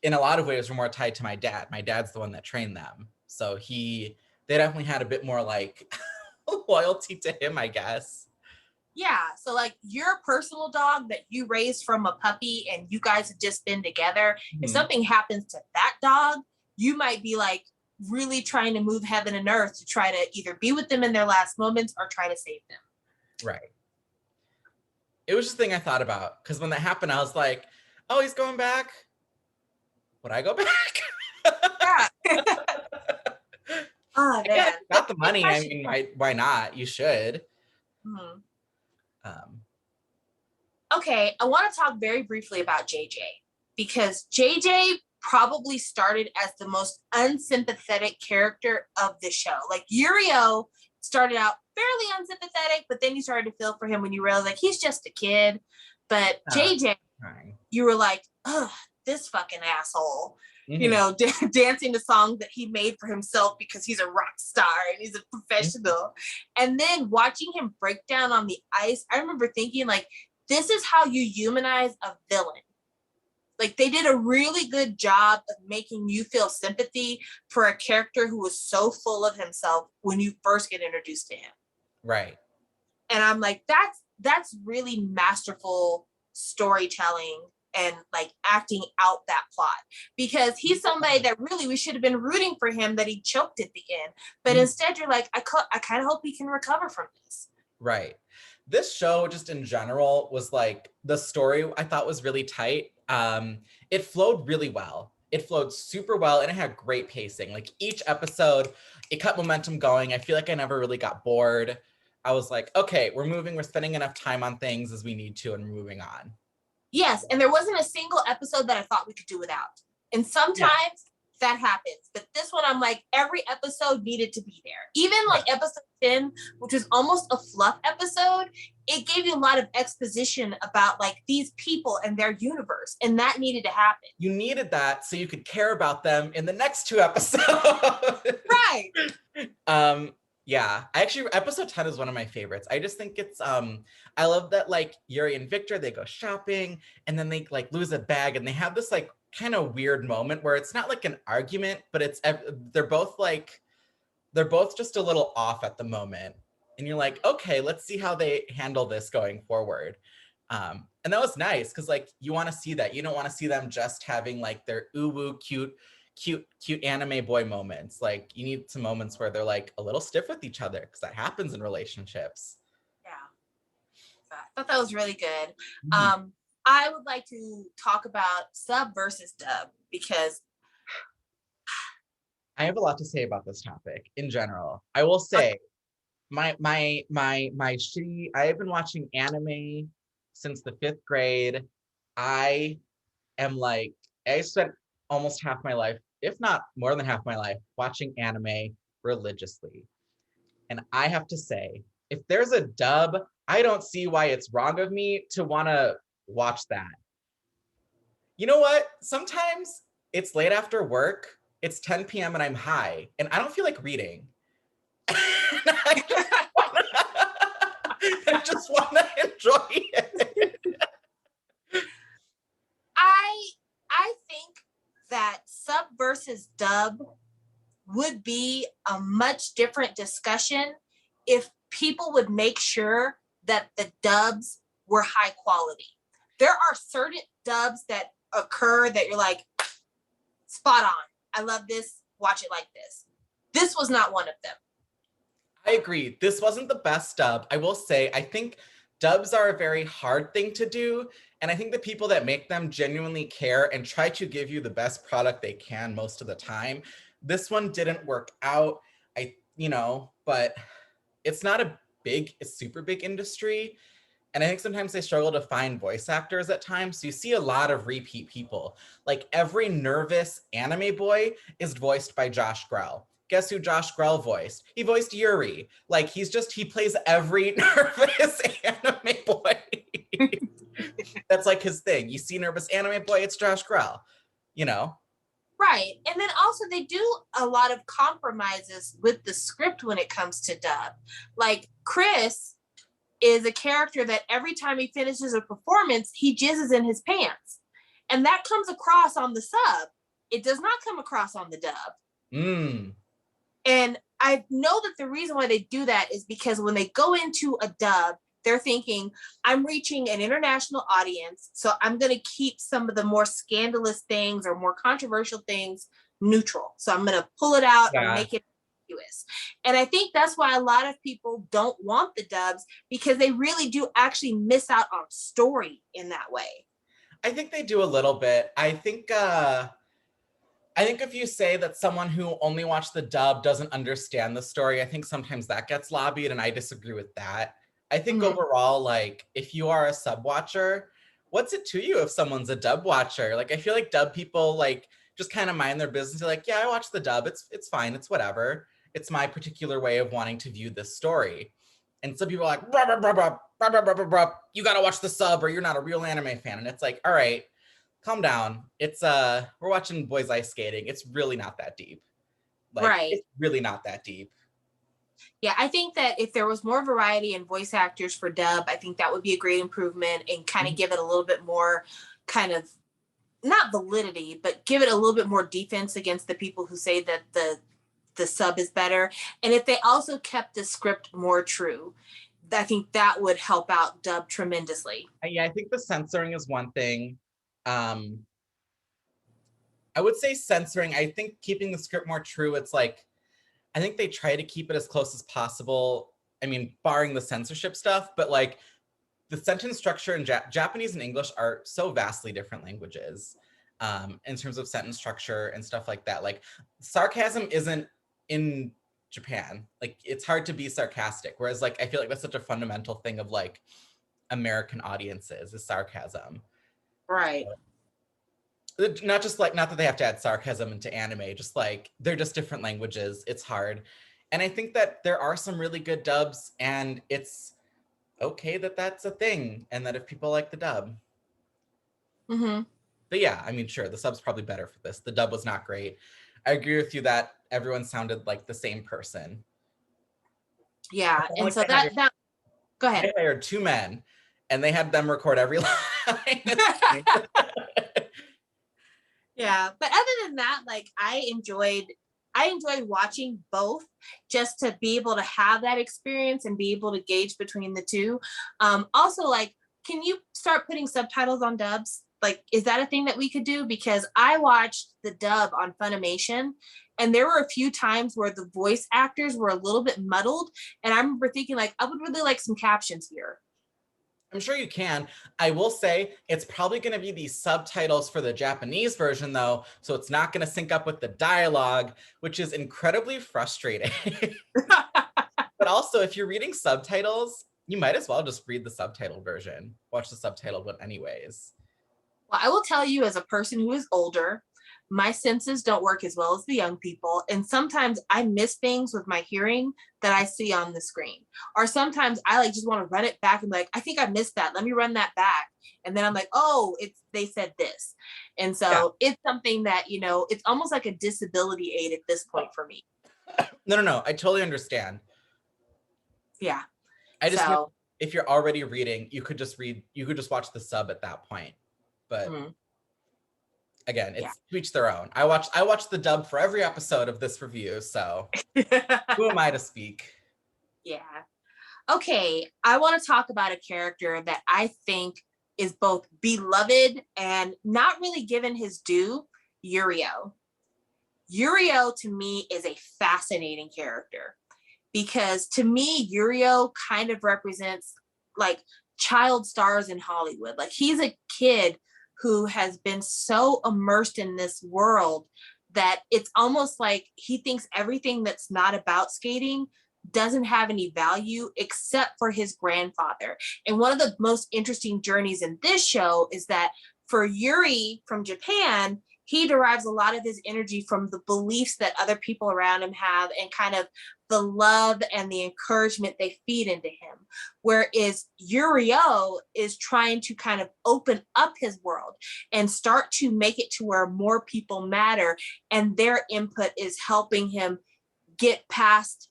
in a lot of ways were more tied to my dad. My dad's the one that trained them. So they definitely had a bit more like loyalty to him, I guess. Yeah. So like your personal dog that you raised from a puppy and you guys have just been together, if something happens to that dog, you might be like really trying to move heaven and earth to try to either be with them in their last moments or try to save them. Right. It was just a thing I thought about because when that happened, I was like, oh, he's going back. Would I go back? Yeah. Oh man. Got the money. I mean, why not? You should. Mm-hmm. Um, okay, I want to talk very briefly about JJ because JJ probably started as the most unsympathetic character of the show. Like Yurio started out fairly unsympathetic, but then you started to feel for him when you realized like he's just a kid. But JJ, you were like, ugh, this fucking asshole. Mm-hmm. You know, dancing the song that he made for himself because he's a rock star and he's a professional. Mm-hmm. And then watching him break down on the ice, I remember thinking like, this is how you humanize a villain. Like they did a really good job of making you feel sympathy for a character who was so full of himself when you first get introduced to him. Right. And I'm like, that's really masterful storytelling and like acting out that plot because he's somebody that really we should have been rooting for him that he choked at the end. But instead you're like, I kind of hope he can recover from this. Right. This show just in general was like the story I thought was really tight. It flowed really well. It flowed super well and it had great pacing. Like each episode, it kept momentum going. I feel like I never really got bored. I was like, okay, we're moving. We're spending enough time on things as we need to and we're moving on. Yes, and there wasn't a single episode that I thought we could do without. And sometimes that happens. But this one, I'm like, every episode needed to be there. Even like episode 10, which was almost a fluff episode, it gave you a lot of exposition about like these people and their universe. And that needed to happen. You needed that so you could care about them in the next 2 episodes. Right. Yeah, episode 10 is one of my favorites. I just think it's, I love that like Yuri and Victor, they go shopping and then they like lose a bag and they have this like kind of weird moment where it's not like an argument, but it's, they're both just a little off at the moment. And you're like, okay, let's see how they handle this going forward. And that was nice because like, you want to see that. You don't want to see them just having like their ooh-woo cute anime boy moments. Like you need some moments where they're like a little stiff with each other because that happens in relationships. Yeah, so I thought that was really good. Mm-hmm. I would like to talk about sub versus dub because I have a lot to say about this topic in general. I will say my shitty, I have been watching anime since the 5th grade. I spent almost half my life, if not more than half my life, watching anime religiously. And I have to say, if there's a dub, I don't see why it's wrong of me to want to watch that. You know what? Sometimes it's late after work, it's 10 p.m. and I'm high, and I don't feel like reading. I just want to enjoy it. I think that sub versus dub would be a much different discussion if people would make sure that the dubs were high quality. There are certain dubs that occur that you're like, spot on. I love this. Watch it like this. This was not one of them. I agree. This wasn't the best dub. I will say, I think dubs are a very hard thing to do. And I think the people that make them genuinely care and try to give you the best product they can most of the time. This one didn't work out. But it's not a super big industry. And I think sometimes they struggle to find voice actors at times. So you see a lot of repeat people. Like every nervous anime boy is voiced by Josh Grell. Guess who Josh Grell voiced? He voiced Yuri. Like he plays every nervous anime boy. That's like his thing. You see nervous anime boy, it's Josh Grell, you know? Right. And then also they do a lot of compromises with the script when it comes to dub. Like Chris is a character that every time he finishes a performance, he jizzes in his pants. And that comes across on the sub. It does not come across on the dub. And I know that the reason why they do that is because when they go into a dub, they're thinking, I'm reaching an international audience, so I'm going to keep some of the more scandalous things or more controversial things neutral. So I'm going to pull it out and make it ambiguous. And I think that's why a lot of people don't want the dubs, because they really do actually miss out on story in that way. I think they do a little bit. I think if you say that someone who only watched the dub doesn't understand the story, I think sometimes that gets lobbied, and I disagree with that. I think overall, like, if you are a sub watcher, what's it to you if someone's a dub watcher? Like, I feel like dub people, like, just kind of mind their business. They're like, yeah, I watched the dub. It's fine. It's whatever. It's my particular way of wanting to view this story. And some people are like, bruh, bruh, bruh, bruh, bruh, bruh, bruh, bruh, you got to watch the sub or you're not a real anime fan. And it's like, all right, calm down. It's, we're watching boys ice skating. It's really not that deep. Like, right. It's really not that deep. Yeah, I think that if there was more variety in voice actors for dub, I think that would be a great improvement and kind of give it a little bit more kind of, not validity, but give it a little bit more defense against the people who say that the sub is better. And if they also kept the script more true, I think that would help out dub tremendously. Yeah, I think the censoring is one thing. I would say censoring, I think keeping the script more true, it's like, I think they try to keep it as close as possible. I mean, barring the censorship stuff, but like the sentence structure in Japanese and English are so vastly different languages in terms of sentence structure and stuff like that. Like sarcasm isn't in Japan. Like it's hard to be sarcastic. Whereas like, I feel like that's such a fundamental thing of like American audiences is sarcasm. Right. Not that they have to add sarcasm into anime, just like they're just different languages. It's hard. And I think that there are some really good dubs and it's okay that that's a thing and that if people like the dub. But yeah, I mean, sure, the sub's probably better for this. The dub was not great. I agree with you that everyone sounded like the same person. Yeah, and like so that go ahead. They hired 2 men and they had them record every line. Yeah, but other than that, like I enjoyed watching both just to be able to have that experience and be able to gauge between the two. Also, like, can you start putting subtitles on dubs? Like, is that a thing that we could do? Because I watched the dub on Funimation and there were a few times where the voice actors were a little bit muddled. And I remember thinking like, I would really like some captions here. I'm sure you can. I will say it's probably going to be the subtitles for the Japanese version though, so it's not going to sync up with the dialogue, which is incredibly frustrating. But also, if you're reading subtitles, you might as well just read the subtitled version. Watch the subtitled one anyways. Well, I will tell you as a person who is older, my senses don't work as well as the young people. And sometimes I miss things with my hearing that I see on the screen. Or sometimes I like just want to run it back and be like, I think I missed that. Let me run that back. And then I'm like, oh, they said this. And so It's something that, you know, it's almost like a disability aid at this point for me. No. I totally understand. Yeah. I just know if you're already reading, you could just watch the sub at that point. But again, it's to each their own. I watched the dub for every episode of this review, so who am I to speak? Yeah. Okay, I want to talk about a character that I think is both beloved and not really given his due, Yurio. Yurio to me is a fascinating character. because to me, Yurio kind of represents like child stars in Hollywood. Like he's a kid who has been so immersed in this world that it's almost like he thinks everything that's not about skating doesn't have any value except for his grandfather. And one of the most interesting journeys in this show is that for Yuri from Japan, he derives a lot of his energy from the beliefs that other people around him have and kind of the love and the encouragement they feed into him. Whereas Yurio is trying to kind of open up his world and start to make it to where more people matter, and their input is helping him get past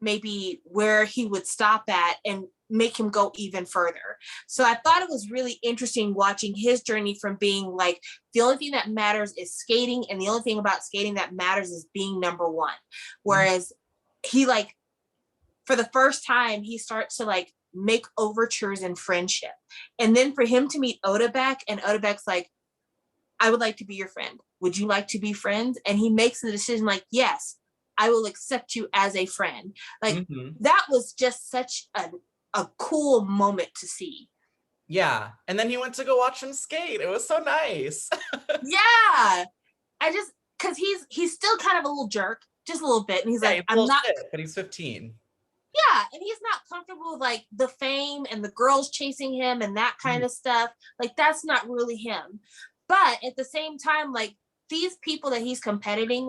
maybe where he would stop at and make him go even further. So I thought it was really interesting watching his journey from being like, the only thing that matters is skating, and the only thing about skating that matters is being number one. Whereas he like, for the first time, he starts to like make overtures in friendship. And then for him to meet Otabek, and Otabek's like, I would like to be your friend. Would you like to be friends? And he makes the decision like, yes, I will accept you as a friend. Like that was just such a cool moment to see. Yeah. And then he went to go watch him skate. It was so nice. Yeah. Cause he's still kind of a little jerk, just a little bit. And he's like, I'm not, but he's 15. Yeah. And he's not comfortable with like the fame and the girls chasing him and that kind of stuff. Like that's not really him. But at the same time, like these people that he's competing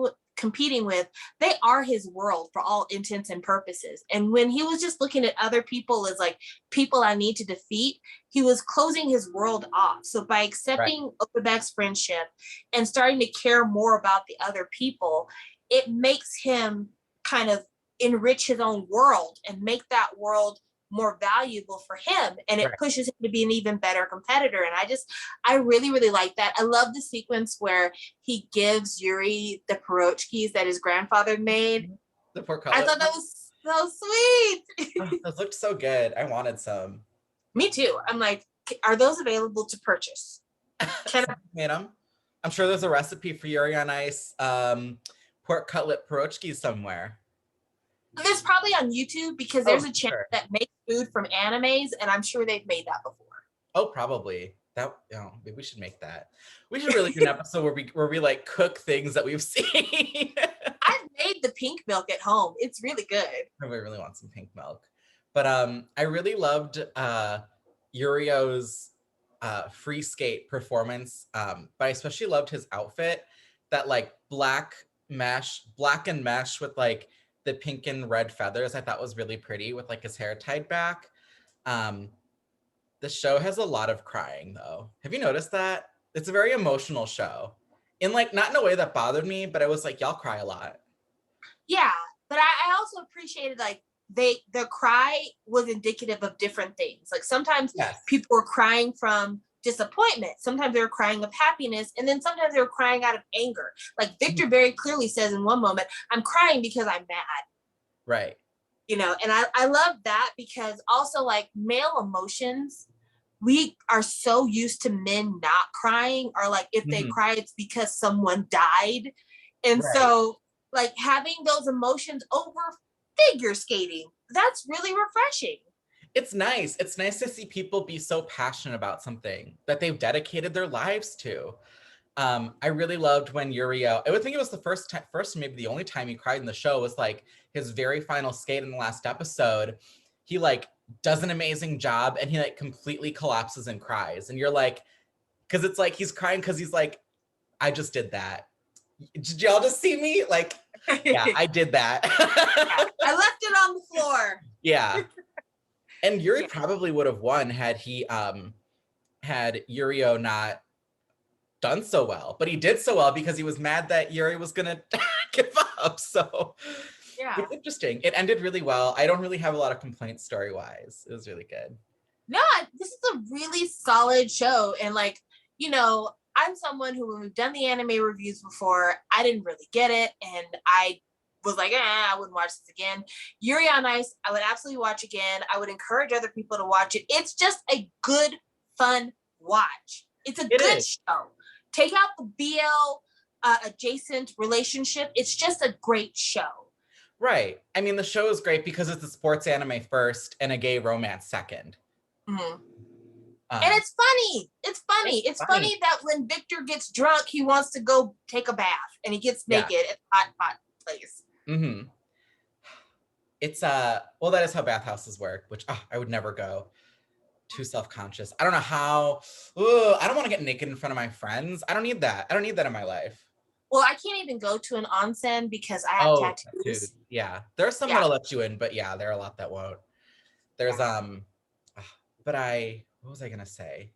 with, they are his world for all intents and purposes. And when he was just looking at other people as like people I need to defeat, he was closing his world off. So by accepting Otabek's friendship and starting to care more about the other people, it makes him kind of enrich his own world and make that world more valuable for him, and it pushes him to be an even better competitor. And I really, really like that. I love the sequence where he gives Yuri the pierogies that his grandfather made. The pork I thought that was so sweet. Those looked so good. I wanted some. Me too. I'm like, are those available to purchase? Can I made them? I'm sure there's a recipe for Yuri on Ice pork cutlet pierogies somewhere. There's probably on YouTube, because there's a channel that makes food from animes, and I'm sure they've made that before. Oh, probably. Maybe we should make that. We should really do an episode where we like cook things that we've seen. I've made the pink milk at home. It's really good. I really want some pink milk. But I really loved Yurio's free skate performance. But I especially loved his outfit, that like black and mesh with like the pink and red feathers. I thought was really pretty with like his hair tied back. The show has a lot of crying though. Have you noticed that? It's a very emotional show. In like, not in a way that bothered me, but I was like, y'all cry a lot. Yeah, but I also appreciated like the cry was indicative of different things. Like sometimes people were crying from disappointment, sometimes they were crying of happiness, and then sometimes they were crying out of anger. Like Victor very clearly says in one moment, I'm crying because I'm mad. Right. You know, and I love that, because also like male emotions, we are so used to men not crying, or like if they cry, it's because someone died. And so like having those emotions over figure skating, that's really refreshing. It's nice. It's nice to see people be so passionate about something that they've dedicated their lives to. I really loved when Yurio, I would think it was the first, maybe the only time he cried in the show, was like his very final skate in the last episode. He like does an amazing job and he like completely collapses and cries. And you're like, because it's like he's crying because he's like, I just did that. Did y'all just see me? Like, yeah, I did that. I left it on the floor. Yeah. And Yuri probably would have won had Yurio not done so well. But he did so well because he was mad that Yuri was gonna give up. So yeah, it's interesting. It ended really well. I don't really have a lot of complaints story-wise. It was really good. No, this is a really solid show. And like, you know, I'm someone who, when we've done the anime reviews before, I didn't really get it. And I was like, I wouldn't watch this again. Yuri on Ice, I would absolutely watch again. I would encourage other people to watch it. It's just a good, fun watch. It's a good show. Take out the BL adjacent relationship. It's just a great show. Right. I mean, the show is great because it's a sports anime first and a gay romance second. Mm-hmm. And Um, it's funny. It's funny. It's funny. funny that when Victor gets drunk, he wants to go take a bath and he gets naked at a hot place. Mm-hmm. It's well, that is how bathhouses work, which I would never go. Too self-conscious. I don't know how. I don't want to get naked in front of my friends. I don't need that. I don't need that in my life. Well, I can't even go to an onsen because I have Oh, tattoos. dude. Yeah. There's some that'll let you in, but yeah, there are a lot that won't. There's but what was I gonna say?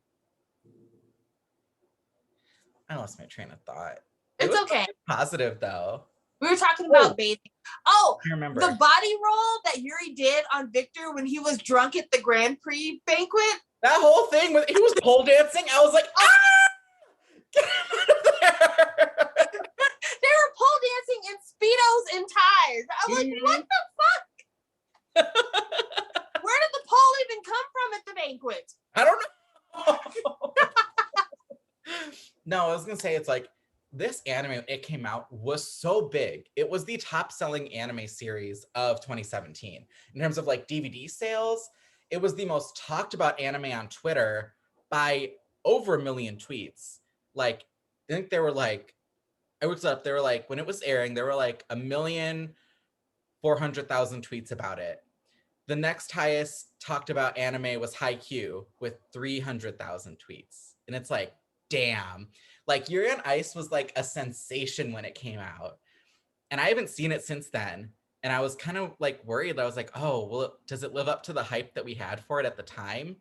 I lost my train of thought. It was okay. positive though. We were talking about bathing. Oh, I remember. The body roll that Yuri did on Victor when he was drunk at the Grand Prix banquet. That whole thing he was pole dancing. I was like, get out of there. They were pole dancing in Speedos and ties. I was like, what the fuck? Where did the pole even come from at the banquet? I don't know. No, I was gonna say it's like this anime when it came out was so big. It was the top selling anime series of 2017 in terms of like DVD sales. It was the most talked about anime on Twitter by over 1 million tweets. Like I think there were like, I looked up, there were like, when it was airing, there were like 1,400,000 tweets about it. The next highest talked about anime was Haikyuu with 300,000 tweets. And it's like, damn. Like Yuri on Ice was like a sensation when it came out. And I haven't seen it since then. And I was kind of like worried. I was like, oh, well, does it live up to the hype that we had for it at the time?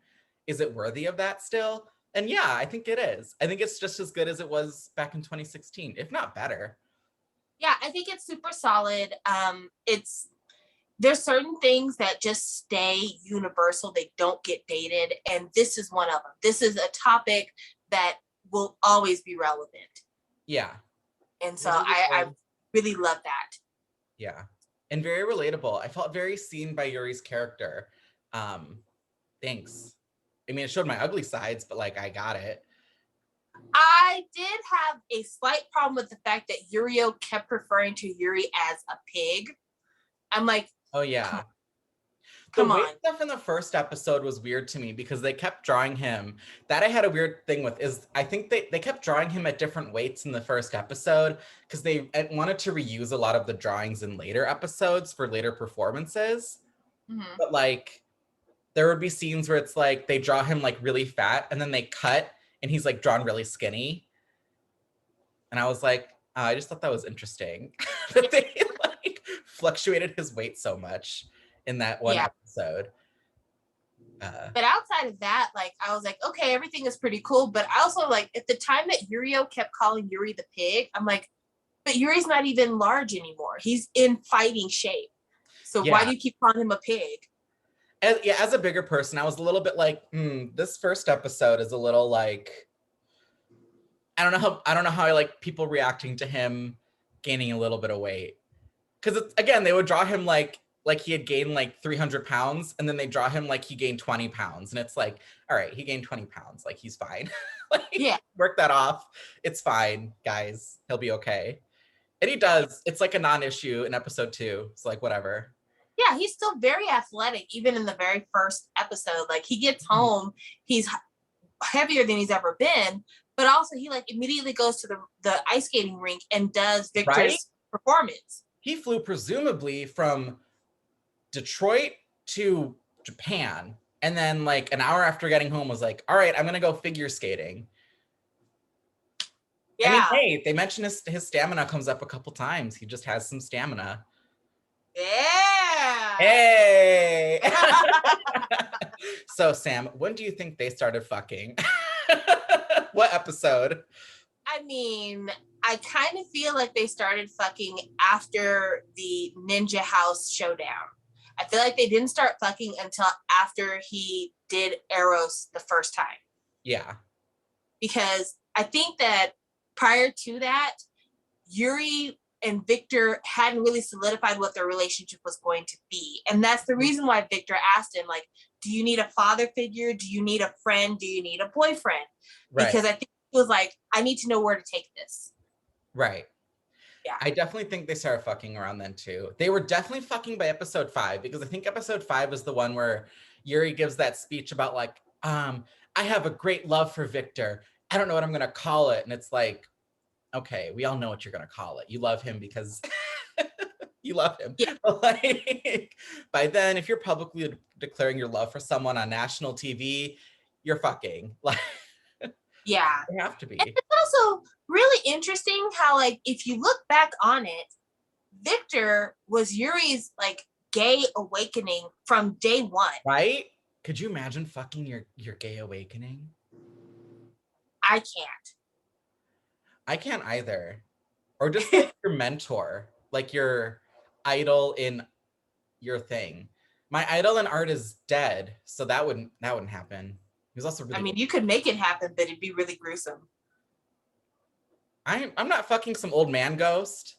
Is it worthy of that still? And yeah, I think it is. I think it's just as good as it was back in 2016, if not better. Yeah, I think it's super solid. There's certain things that just stay universal. They don't get dated. And this is one of them. This is a topic that will always be relevant. Yeah. And so I really love that. Yeah. And very relatable. I felt very seen by Yuri's character. Thanks. I mean, it showed my ugly sides, but like I got it. I did have a slight problem with the fact that Yurio kept referring to Yuri as a pig. I'm like, oh yeah. Come the on. weight stuff in the first episode was weird to me because they kept drawing him. That I had a weird thing with is I think they kept drawing him at different weights in the first episode because they wanted to reuse a lot of the drawings in later episodes for later performances. Mm-hmm. But like there would be scenes where it's like they draw him like really fat and then they cut and he's like drawn really skinny. And I was like, I just thought that was interesting that they like fluctuated his weight so much in that one episode. But outside of that, like I was like, okay, everything is pretty cool. But I also like at the time that Yurio kept calling Yuri the pig, I'm like, but Yuri's not even large anymore. He's in fighting shape. So why do you keep calling him a pig? As a bigger person, I was a little bit like, this first episode is a little like, I don't know how I like people reacting to him gaining a little bit of weight. Because again, they would draw him like he had gained like 300 pounds, and then they draw him like he gained 20 pounds. And it's like, all right, he gained 20 pounds. Like he's fine. Work that off. It's fine, guys. He'll be okay. And he does. It's like a non-issue in episode 2. It's like, whatever. Yeah, he's still very athletic, even in the very first episode. Like he gets home, he's heavier than he's ever been, but also he like immediately goes to the ice skating rink and does Victor's performance. He flew presumably from Detroit to Japan, and then like an hour after getting home was like, all right, I'm gonna go figure skating. Yeah. I mean, hey, they mentioned his stamina comes up a couple times. He just has some stamina. Yeah. Hey. So Sam, when do you think they started fucking? What episode? I mean, I kind of feel like they started fucking after the Ninja House showdown. I feel like they didn't start fucking until after he did Eros the first time. Yeah. Because I think that prior to that, Yuri and Victor hadn't really solidified what their relationship was going to be. And that's the reason why Victor asked him, like, do you need a father figure? Do you need a friend? Do you need a boyfriend? Right. Because I think it was like, I need to know where to take this. Right. I definitely think they started fucking around then too. They were definitely fucking by episode 5, because I think episode 5 is the one where Yuri gives that speech about like, I have a great love for Victor. I don't know what I'm gonna call it. And it's like, okay, we all know what you're gonna call it. You love him because you love him. Yeah. But like, by then, if you're publicly declaring your love for someone on national TV, you're fucking. Like, Yeah. you have to be. And it's also really interesting how, like, if you look back on it, Victor was Yuri's like gay awakening from day one. Right? Could you imagine fucking your gay awakening? I can't. I can't either. Or just like your mentor, like your idol in your thing. My idol in art is dead, so that wouldn't happen. He was also really. I mean, you could make it happen, but it'd be really gruesome. I'm not fucking some old man ghost.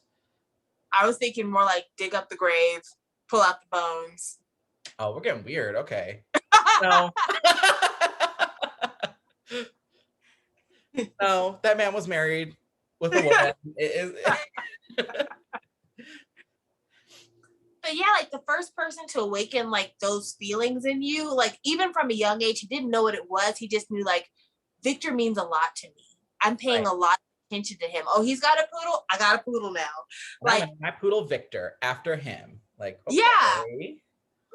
I was thinking more like dig up the grave, pull out the bones. Oh, we're getting weird. Okay. No. No, that man was married with a woman. It is. But yeah, like the first person to awaken like those feelings in you, like even from a young age, he didn't know what it was. He just knew like Victor means a lot to me. I'm paying a lot of attention to him. Oh, he's got a poodle. I got a poodle now. Like my poodle Victor after him. Like, okay. Yeah.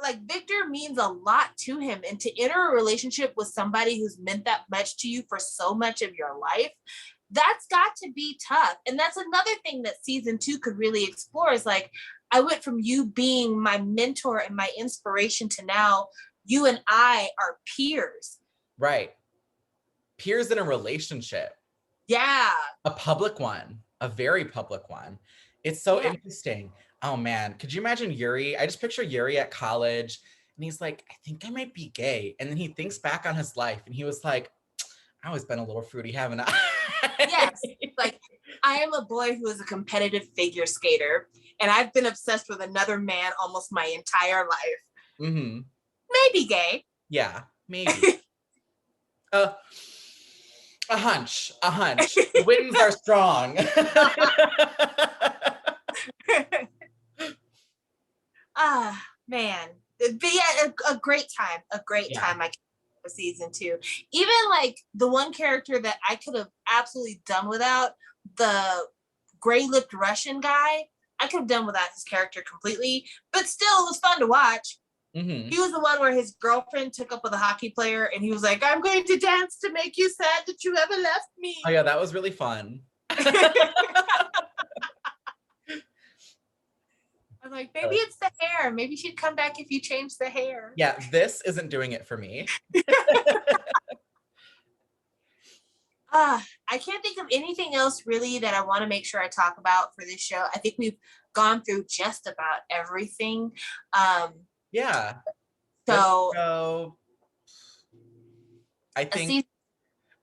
Like Victor means a lot to him, and to enter a relationship with somebody who's meant that much to you for so much of your life, that's got to be tough. And that's another thing that season 2 could really explore is like, I went from you being my mentor and my inspiration to now you and I are peers. Right. Peers in a relationship. Yeah. A public one, a very public one. It's so interesting. Oh man, could you imagine Yuri? I just picture Yuri at college and he's like, I think I might be gay. And then he thinks back on his life and he was like, I've always been a little fruity, haven't I? Yes. Like, I am a boy who is a competitive figure skater and I've been obsessed with another man almost my entire life. Mm-hmm. Maybe gay. Yeah, maybe. A hunch. The winds are strong. Man. But yeah, a great time. I can't for season 2. Even like the one character that I could have absolutely done without, the gray-lipped Russian guy, I could have done without his character completely, but still it was fun to watch. Mm-hmm. He was the one where his girlfriend took up with a hockey player and he was like, I'm going to dance to make you sad that you ever left me. Oh yeah, that was really fun. I'm like, maybe it's the hair. Maybe she'd come back if you change the hair. Yeah, this isn't doing it for me. I can't think of anything else really that I want to make sure I talk about for this show. I think we've gone through just about everything. Yeah. So I think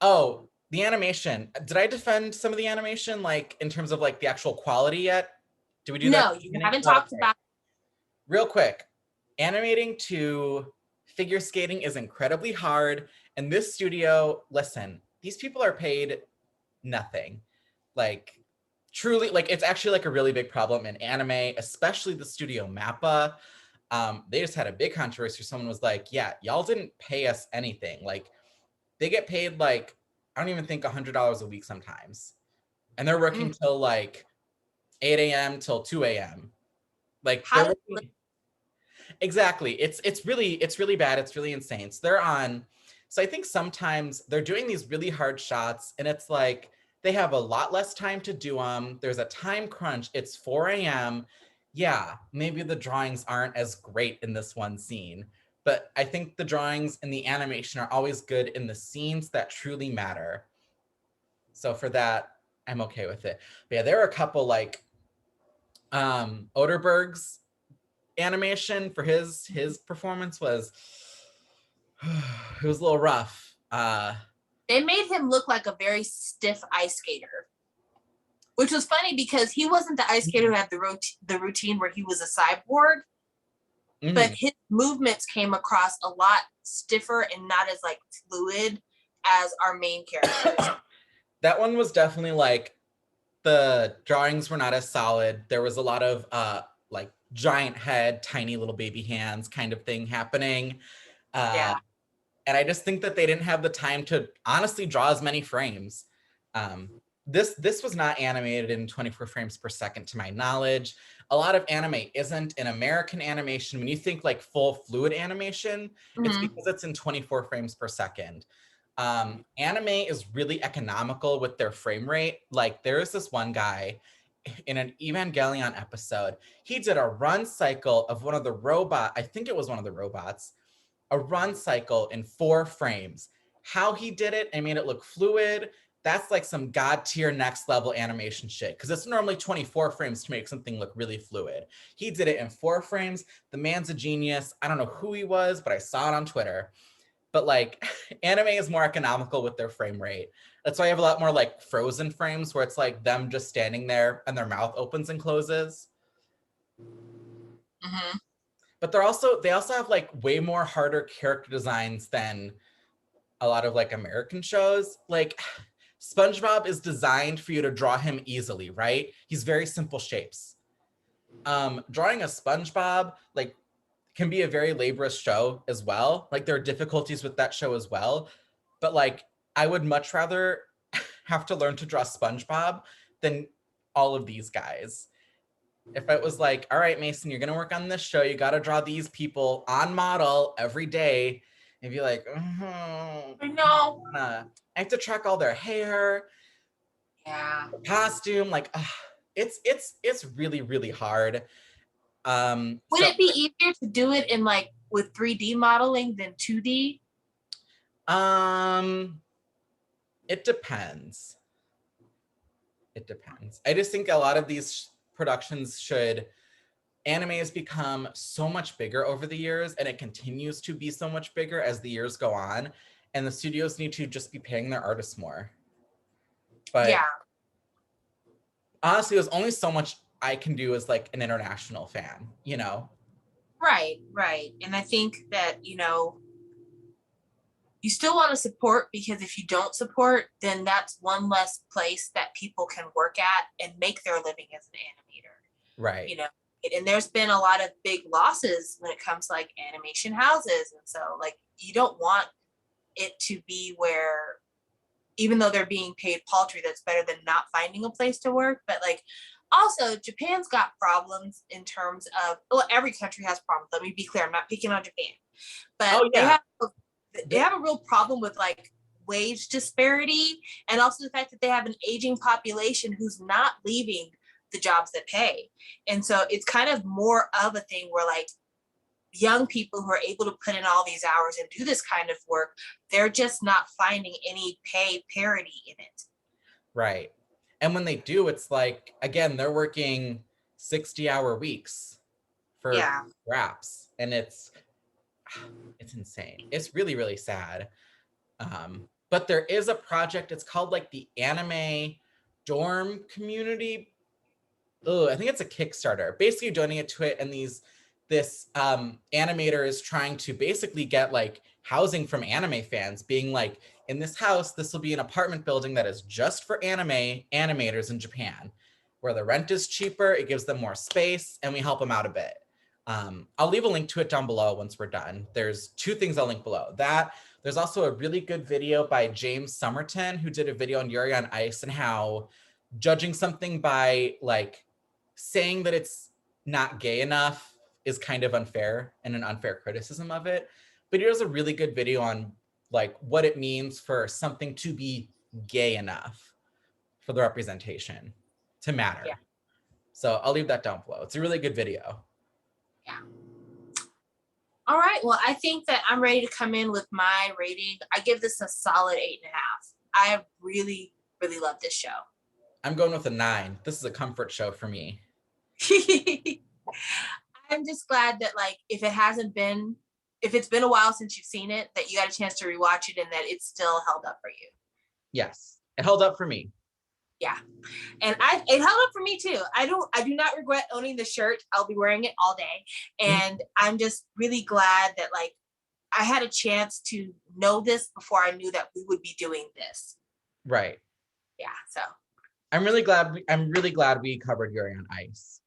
the animation. Did I defend some of the animation, like in terms of like the actual quality yet? Did we do that? No, you haven't talked about. Real quick, animating to figure skating is incredibly hard. And this studio, listen, these people are paid nothing. Like, truly, like it's actually like a really big problem in anime, especially the studio Mappa. They just had a big controversy. Someone was like, yeah, y'all didn't pay us anything. Like, they get paid like, I don't even think $100 a week sometimes. And they're working till like 8 a.m. till 2 a.m. Like, exactly. It's really bad. It's really insane. So I think sometimes they're doing these really hard shots and it's like they have a lot less time to do them. There's a time crunch. It's 4 a.m. Yeah, maybe the drawings aren't as great in this one scene, but I think the drawings and the animation are always good in the scenes that truly matter. So for that, I'm okay with it. But yeah, there are a couple like Oderberg's animation for his performance was it was a little rough. They made him look like a very stiff ice skater, which was funny because he wasn't the ice skater who had the routine where he was a cyborg, but his movements came across a lot stiffer and not as like fluid as our main characters. That one was definitely like the drawings were not as solid. There was a lot of like giant head, tiny little baby hands kind of thing happening. Yeah. And I just think that they didn't have the time to honestly draw as many frames. This was not animated in 24 frames per second to my knowledge. A lot of anime isn't. In American animation, when you think like full fluid animation, it's because it's in 24 frames per second. Anime is really economical with their frame rate. Like there is this one guy in an Evangelion episode, he did a run cycle of one of the robot, I think it was one of the robots, a run cycle in 4 frames. How he did it and made it look fluid, that's like some god tier next level animation shit, because it's normally 24 frames to make something look really fluid. He did it in 4 frames. The man's a genius. I don't know who he was, but I saw it on Twitter. But like anime is more economical with their frame rate. That's why I have a lot more like frozen frames where it's like them just standing there and their mouth opens and closes. But they also have like way more harder character designs than a lot of like American shows. Like SpongeBob is designed for you to draw him easily, right? He's very simple shapes. Drawing a SpongeBob like can be a very laborious show as well. Like there are difficulties with that show as well. But like I would much rather have to learn to draw SpongeBob than all of these guys. If it was like, all right, Mason, you're gonna work on this show, you gotta draw these people on model every day, and be like, I know. I have to track all their hair, costume, like it's really, really hard. Would it be easier to do it in like with 3D modeling than 2D? It depends. It depends. I just think a lot of these productions should, anime has become so much bigger over the years, and it continues to be so much bigger as the years go on, and the studios need to just be paying their artists more. But yeah, honestly, there's only so much I can do as like an international fan, you know? right. And I think that, you know, you still want to support, because if you don't support, then that's one less place that people can work at and make their living as an animator. Right. You know, and there's been a lot of big losses when it comes to like animation houses. And so like you don't want it to be where, even though they're being paid paltry, that's better than not finding a place to work. But like also Japan's got problems in terms of, well, every country has problems. Let me be clear, I'm not picking on Japan. But they have a real problem with like wage disparity, and also the fact that they have an aging population who's not leaving the jobs that pay. And so it's kind of more of a thing where like young people who are able to put in all these hours and do this kind of work, they're just not finding any pay parity in it. Right. And when they do, it's like, again, they're working 60-hour weeks for wraps, and it's insane. It's really, really sad. But there is a project, it's called like the Anime Dorm Community. Oh, I think it's a Kickstarter. Basically donating to it, and this animator is trying to basically get like housing from anime fans, being like, in this house, this will be an apartment building that is just for anime animators in Japan, where the rent is cheaper, it gives them more space, and we help them out a bit. I'll leave a link to it down below once we're done. There's 2 things I'll link below. That there's also a really good video by James Somerton, who did a video on Yuri on Ice and how judging something by like saying that it's not gay enough is kind of unfair and an unfair criticism of it. But he does a really good video on like what it means for something to be gay enough for the representation to matter. Yeah. So I'll leave that down below. It's a really good video. Yeah. All right. Well, I think that I'm ready to come in with my rating. I give this a solid 8.5. I really, really love this show. I'm going with a 9. This is a comfort show for me. I'm just glad that like if it's been a while since you've seen it, that you got a chance to rewatch it and that it's still held up for you. Yes, it held up for me. Yeah. And it held up for me too. I do not regret owning the shirt. I'll be wearing it all day. And I'm just really glad that like I had a chance to know this before I knew that we would be doing this. Right. Yeah. So I'm really glad we covered Yuri on Ice.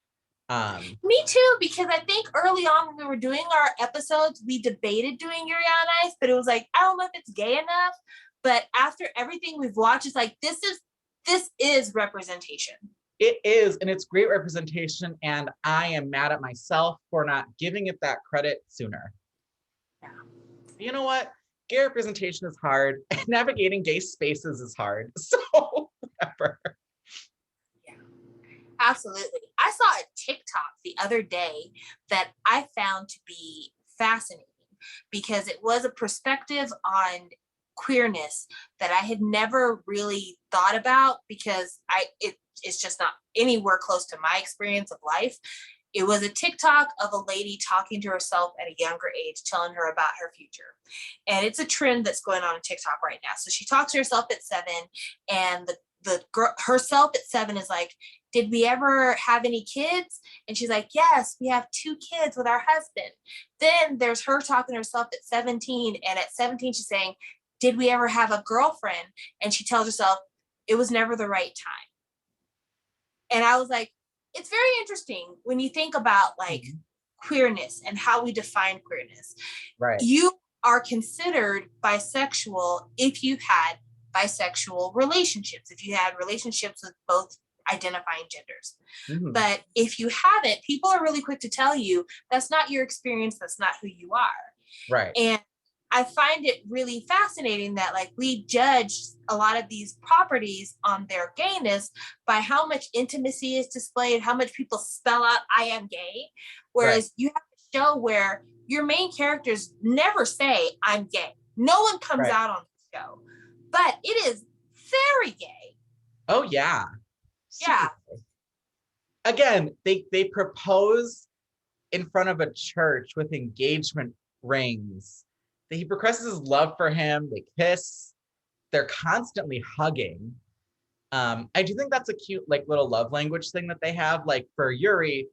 Me too, because I think early on when we were doing our episodes, we debated doing Yuri on Ice, but it was like, I don't know if it's gay enough. But after everything we've watched, it's like, this is representation. It is, and it's great representation, and I am mad at myself for not giving it that credit sooner. Yeah. You know what? Gay representation is hard. Navigating gay spaces is hard. So whatever. Yeah, absolutely. I saw a TikTok the other day that I found to be fascinating because it was a perspective on queerness that I had never really thought about because it's just not anywhere close to my experience of life. It was a TikTok of a lady talking to herself at a younger age, telling her about her future. And it's a trend that's going on TikTok right now. So she talks to herself at 7, and the girl herself at 7 is like, did we ever have any kids? And she's like, yes, we have 2 kids with our husband. Then there's her talking to herself at 17. And at 17, she's saying, did we ever have a girlfriend? And she tells herself, it was never the right time. And I was like, it's very interesting when you think about like queerness and how we define queerness. Right. You are considered bisexual if you've had bisexual relationships, if you had relationships with both identifying genders. Mm-hmm. But if you haven't, people are really quick to tell you that's not your experience, that's not who you are. Right. And I find it really fascinating that like we judge a lot of these properties on their gayness by how much intimacy is displayed, how much people spell out I am gay. Whereas you have a show where your main characters never say I'm gay. No one comes out on the show, but it is very gay. Oh yeah. Yeah. Again, they propose in front of a church with engagement rings. He professes his love for him. They kiss. They're constantly hugging. I do think that's a cute, like, little love language thing that they have. Like for Yuri,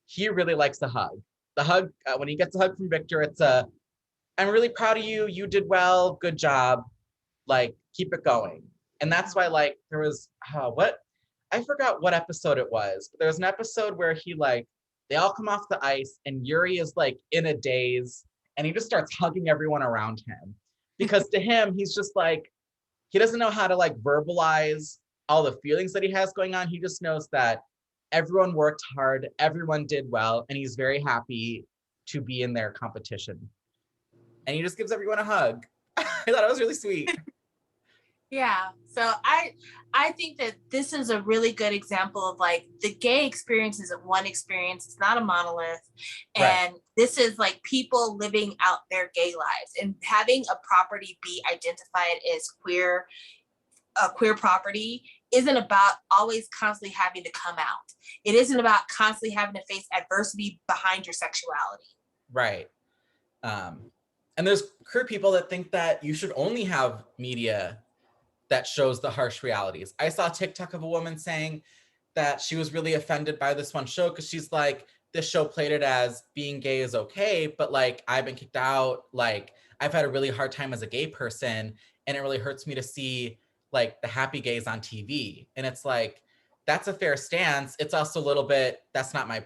he really likes the hug. The hug, when he gets a hug from Victor, it's I'm really proud of you. You did well. Good job. Like, keep it going. And that's why, like, there was I forgot what episode it was, but there was an episode where they all come off the ice and Yuri is like in a daze. And he just starts hugging everyone around him because to him, he's just like, he doesn't know how to like verbalize all the feelings that he has going on. He just knows that everyone worked hard, everyone did well, and he's very happy to be in their competition. And he just gives everyone a hug. I thought it was really sweet. Yeah. So I think that this is a really good example of like the gay experience isn't one experience. It's not a monolith. And this is like people living out their gay lives, and having a property be identified as a queer property isn't about always constantly having to come out. It isn't about constantly having to face adversity behind your sexuality. Right. And there's queer people that think that you should only have media that shows the harsh realities. I saw a TikTok of a woman saying that she was really offended by this one show because she's like, this show played it as being gay is okay, but like I've been kicked out, like I've had a really hard time as a gay person, and it really hurts me to see like the happy gays on TV. And it's like, that's a fair stance. It's also a little bit, that's not my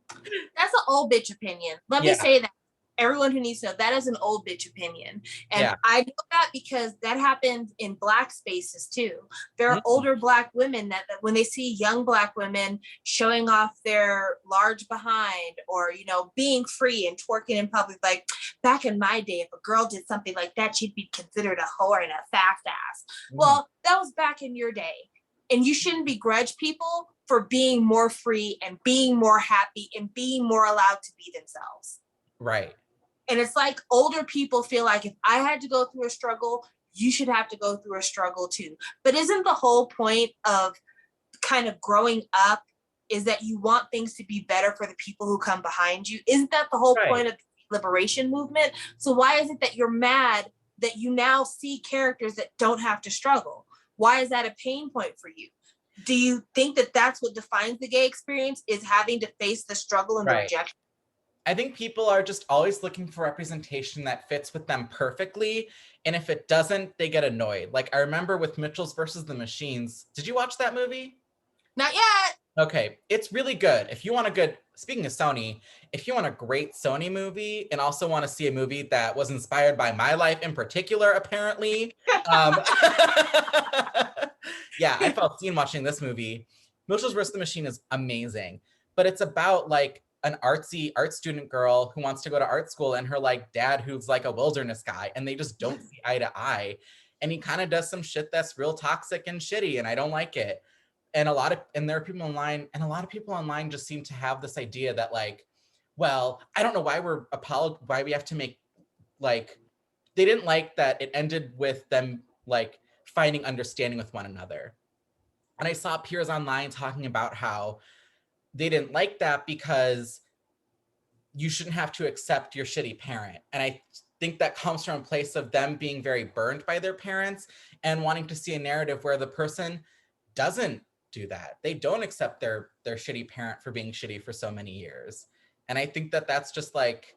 problem. That's an old bitch opinion. Let me say that. Everyone who needs to know, that is an old bitch opinion. And I know that because that happens in Black spaces too. There are older Black women that when they see young Black women showing off their large behind or, you know, being free and twerking in public, like back in my day, if a girl did something like that, she'd be considered a whore and a fast ass. Well, that was back in your day. And you shouldn't begrudge people for being more free and being more happy and being more allowed to be themselves. Right. And it's like older people feel like if I had to go through a struggle, you should have to go through a struggle too. But isn't the whole point of kind of growing up is that you want things to be better for the people who come behind you? Isn't that the whole point of the liberation movement? So why is it that you're mad that you now see characters that don't have to struggle? Why is that a pain point for you? Do you think that that's what defines the gay experience, is having to face the struggle and the rejection? I think people are just always looking for representation that fits with them perfectly. And if it doesn't, they get annoyed. Like I remember with Mitchell's versus the Machines. Did you watch that movie? Not yet. Okay, it's really good. If you want a good, speaking of Sony, if you want a great Sony movie and also want to see a movie that was inspired by my life in particular, apparently, yeah, I felt seen watching this movie. Mitchell's vs. the Machine is amazing, but it's about like an artsy art student girl who wants to go to art school and her like dad who's like a wilderness guy, and they just don't see eye to eye. And he kind of does some shit that's real toxic and shitty, and I don't like it. And there are people online, and a lot of people online just seem to have this idea that like, well, I don't know why why we have to make like, they didn't like that it ended with them like finding understanding with one another. And I saw peers online talking about how they didn't like that because you shouldn't have to accept your shitty parent. And I think that comes from a place of them being very burned by their parents and wanting to see a narrative where the person doesn't do that. They don't accept their shitty parent for being shitty for so many years. And I think that that's just like,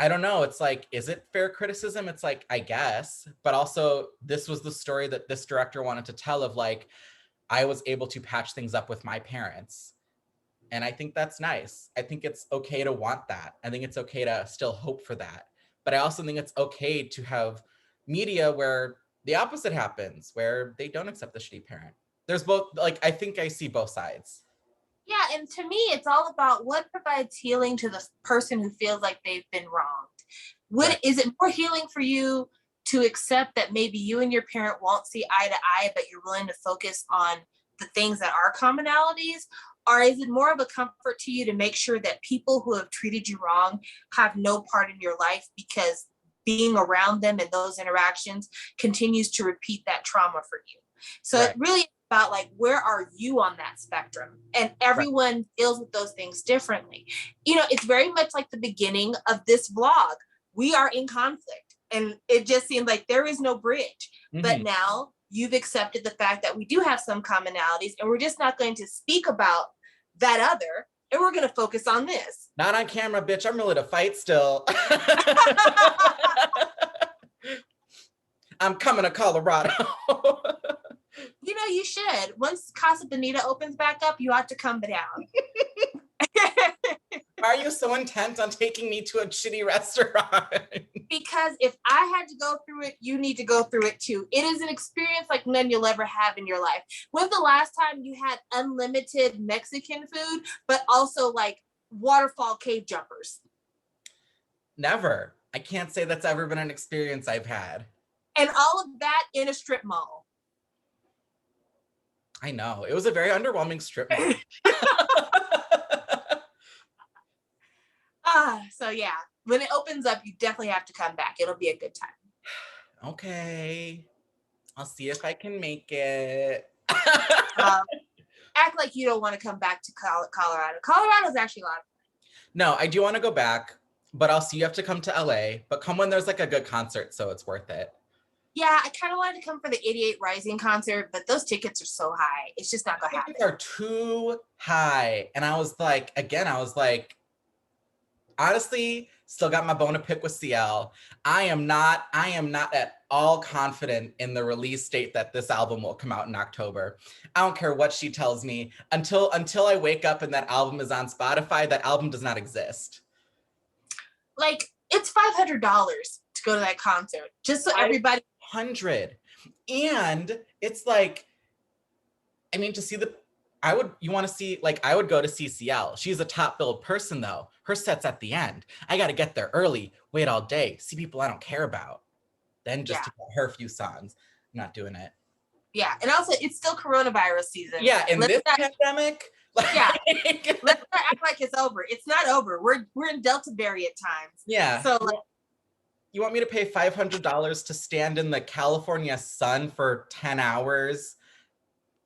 I don't know. It's like, is it fair criticism? It's like, I guess, but also this was the story that this director wanted to tell of like, I was able to patch things up with my parents. And I think that's nice. I think it's okay to want that. I think it's okay to still hope for that. But I also think it's okay to have media where the opposite happens, where they don't accept the shitty parent. There's both, like, I think I see both sides. Yeah, and to me, it's all about what provides healing to the person who feels like they've been wronged. Right. Is it more healing for you to accept that maybe you and your parent won't see eye to eye, but you're willing to focus on the things that are commonalities? Or is it more of a comfort to you to make sure that people who have treated you wrong have no part in your life because being around them and those interactions continues to repeat that trauma for you? So Right. it really is about like, where are you on that spectrum? And everyone deals with those things differently. You know, it's very much like the beginning of this vlog. We are in conflict and it just seems like there is no bridge. Mhm. But now you've accepted the fact that we do have some commonalities and we're just not going to speak about that other, and we're going to focus on this. Not on camera, bitch. I'm ready to fight still. I'm coming to Colorado. You know, you should. Once Casa Bonita opens back up, you ought to come down. Why are you so intent on taking me to a shitty restaurant? Because if I had to go through it, you need to go through it too. It is an experience like none you'll ever have in your life. When's the last time you had unlimited Mexican food, but also like waterfall cave jumpers? Never. I can't say that's ever been an experience I've had. And all of that in a strip mall. I know. It was a very underwhelming strip mall. So yeah, when it opens up, you definitely have to come back. It'll be a good time. Okay. I'll see if I can make it. Act like you don't want to come back to Colorado. Colorado's actually a lot of fun. No, I do want to go back, but also you have to come to LA, but come when there's like a good concert, so it's worth it. Yeah, I kind of wanted to come for the 88 Rising concert, but those tickets are so high. It's just not going to happen. Tickets are too high. And I was like, honestly, still got my bone to pick with CL. I am not at all confident in the release date that this album will come out in October. I don't care what she tells me. Until I wake up and that album is on Spotify, that album does not exist. Like, it's $500 to go to that concert, just so everybody. 100. And it's like, I mean, to see I would go to CCL. She's a top billed person though. Her set's at the end. I got to get there early, wait all day, see people I don't care about. Then just to get her few songs. I'm not doing it. Yeah. And also it's still coronavirus season. Yeah. In this pandemic. Yeah. Let's not act like it's over. It's not over. We're in Delta variant times. Yeah. So you want me to pay $500 to stand in the California sun for 10 hours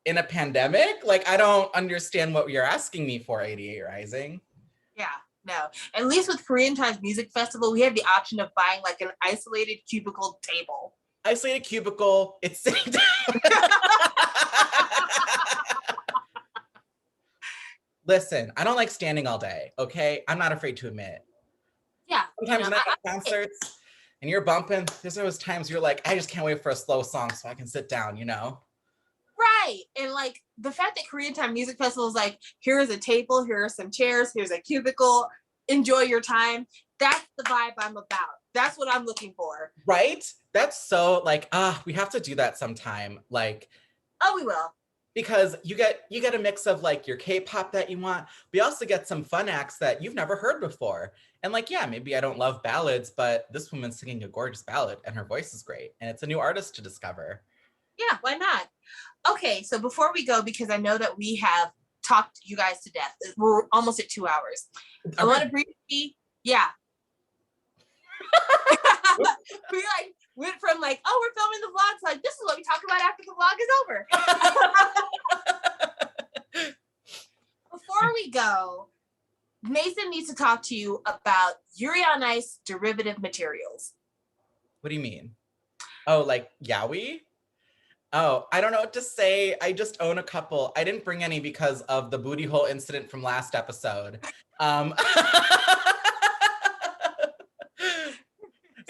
in a pandemic? Like, I don't understand what you're asking me for, 88 Rising. Yeah, no. At least with Korean Times Music Festival, we have the option of buying like an isolated cubicle table. Isolated cubicle, it's sitting down. Listen, I don't like standing all day, okay? I'm not afraid to admit. Yeah. Sometimes when I'm at concerts and you're bumping, there's always times you're like, I just can't wait for a slow song so I can sit down, you know? Right. And like the fact that Korean Time Music Festival is like, here's a table, here are some chairs, here's a cubicle, enjoy your time. That's the vibe I'm about. That's what I'm looking for. Right? That's so like, we have to do that sometime. Like, oh, we will. Because you get a mix of like your K-pop that you want. We also get some fun acts that you've never heard before. And like, yeah, maybe I don't love ballads, but this woman's singing a gorgeous ballad and her voice is great. And it's a new artist to discover. Yeah, why not? Okay, so before we go, because I know that we have talked you guys to death, we're almost at 2 hours. I want to briefly, yeah. we like went from like, oh, we're filming the vlogs, like this is what we talk about after the vlog is over. Before we go, Mason needs to talk to you about Yuri on Ice derivative materials. What do you mean? Oh, like yaoi? Oh, I don't know what to say. I just own a couple. I didn't bring any because of the booty hole incident from last episode.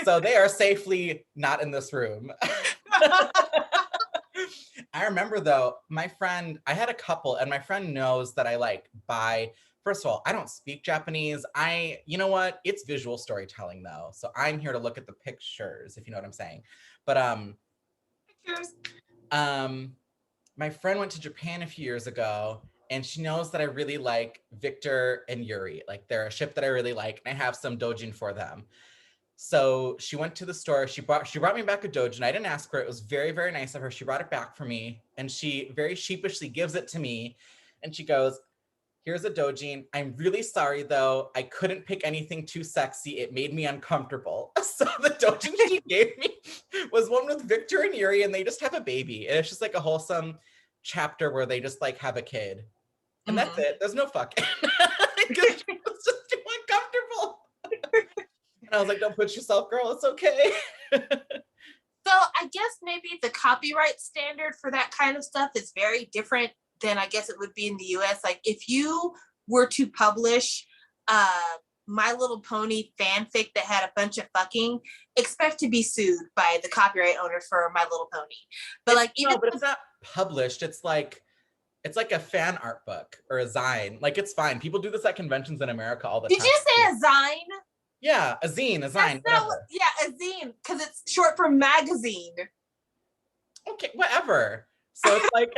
So they are safely not in this room. I remember though, my friend, I had a couple and my friend knows that I like buy, first of all, I don't speak Japanese. You know what? It's visual storytelling though. So I'm here to look at the pictures, if you know what I'm saying. But pictures. My friend went to Japan a few years ago and she knows that I really like Victor and Yuri. Like they're a ship that I really like and I have some dojin for them. So she went to the store, she brought me back a dojin. I didn't ask for it. It was very, very nice of her. She brought it back for me and she very sheepishly gives it to me. And she goes, here's a dojin. I'm really sorry though. I couldn't pick anything too sexy. It made me uncomfortable. So the dojin she gave me was one with Victor and Yuri and they just have a baby. And it's just like a wholesome chapter where they just like have a kid. And that's it. There's no fucking. Because she was just too uncomfortable. And I was like, don't push yourself, girl. It's okay. So I guess maybe the copyright standard for that kind of stuff is very different than I guess it would be in the US. Like if you were to publish My Little Pony fanfic that had a bunch of fucking, expect to be sued by the copyright owner for My Little Pony. But like even but it's not published. It's like a fan art book or a zine. Like it's fine. People do this at conventions in America all the time. Did you say a zine? Yeah, a zine, a zine. Yeah, a zine, because it's short for magazine. Okay, whatever. So it's like,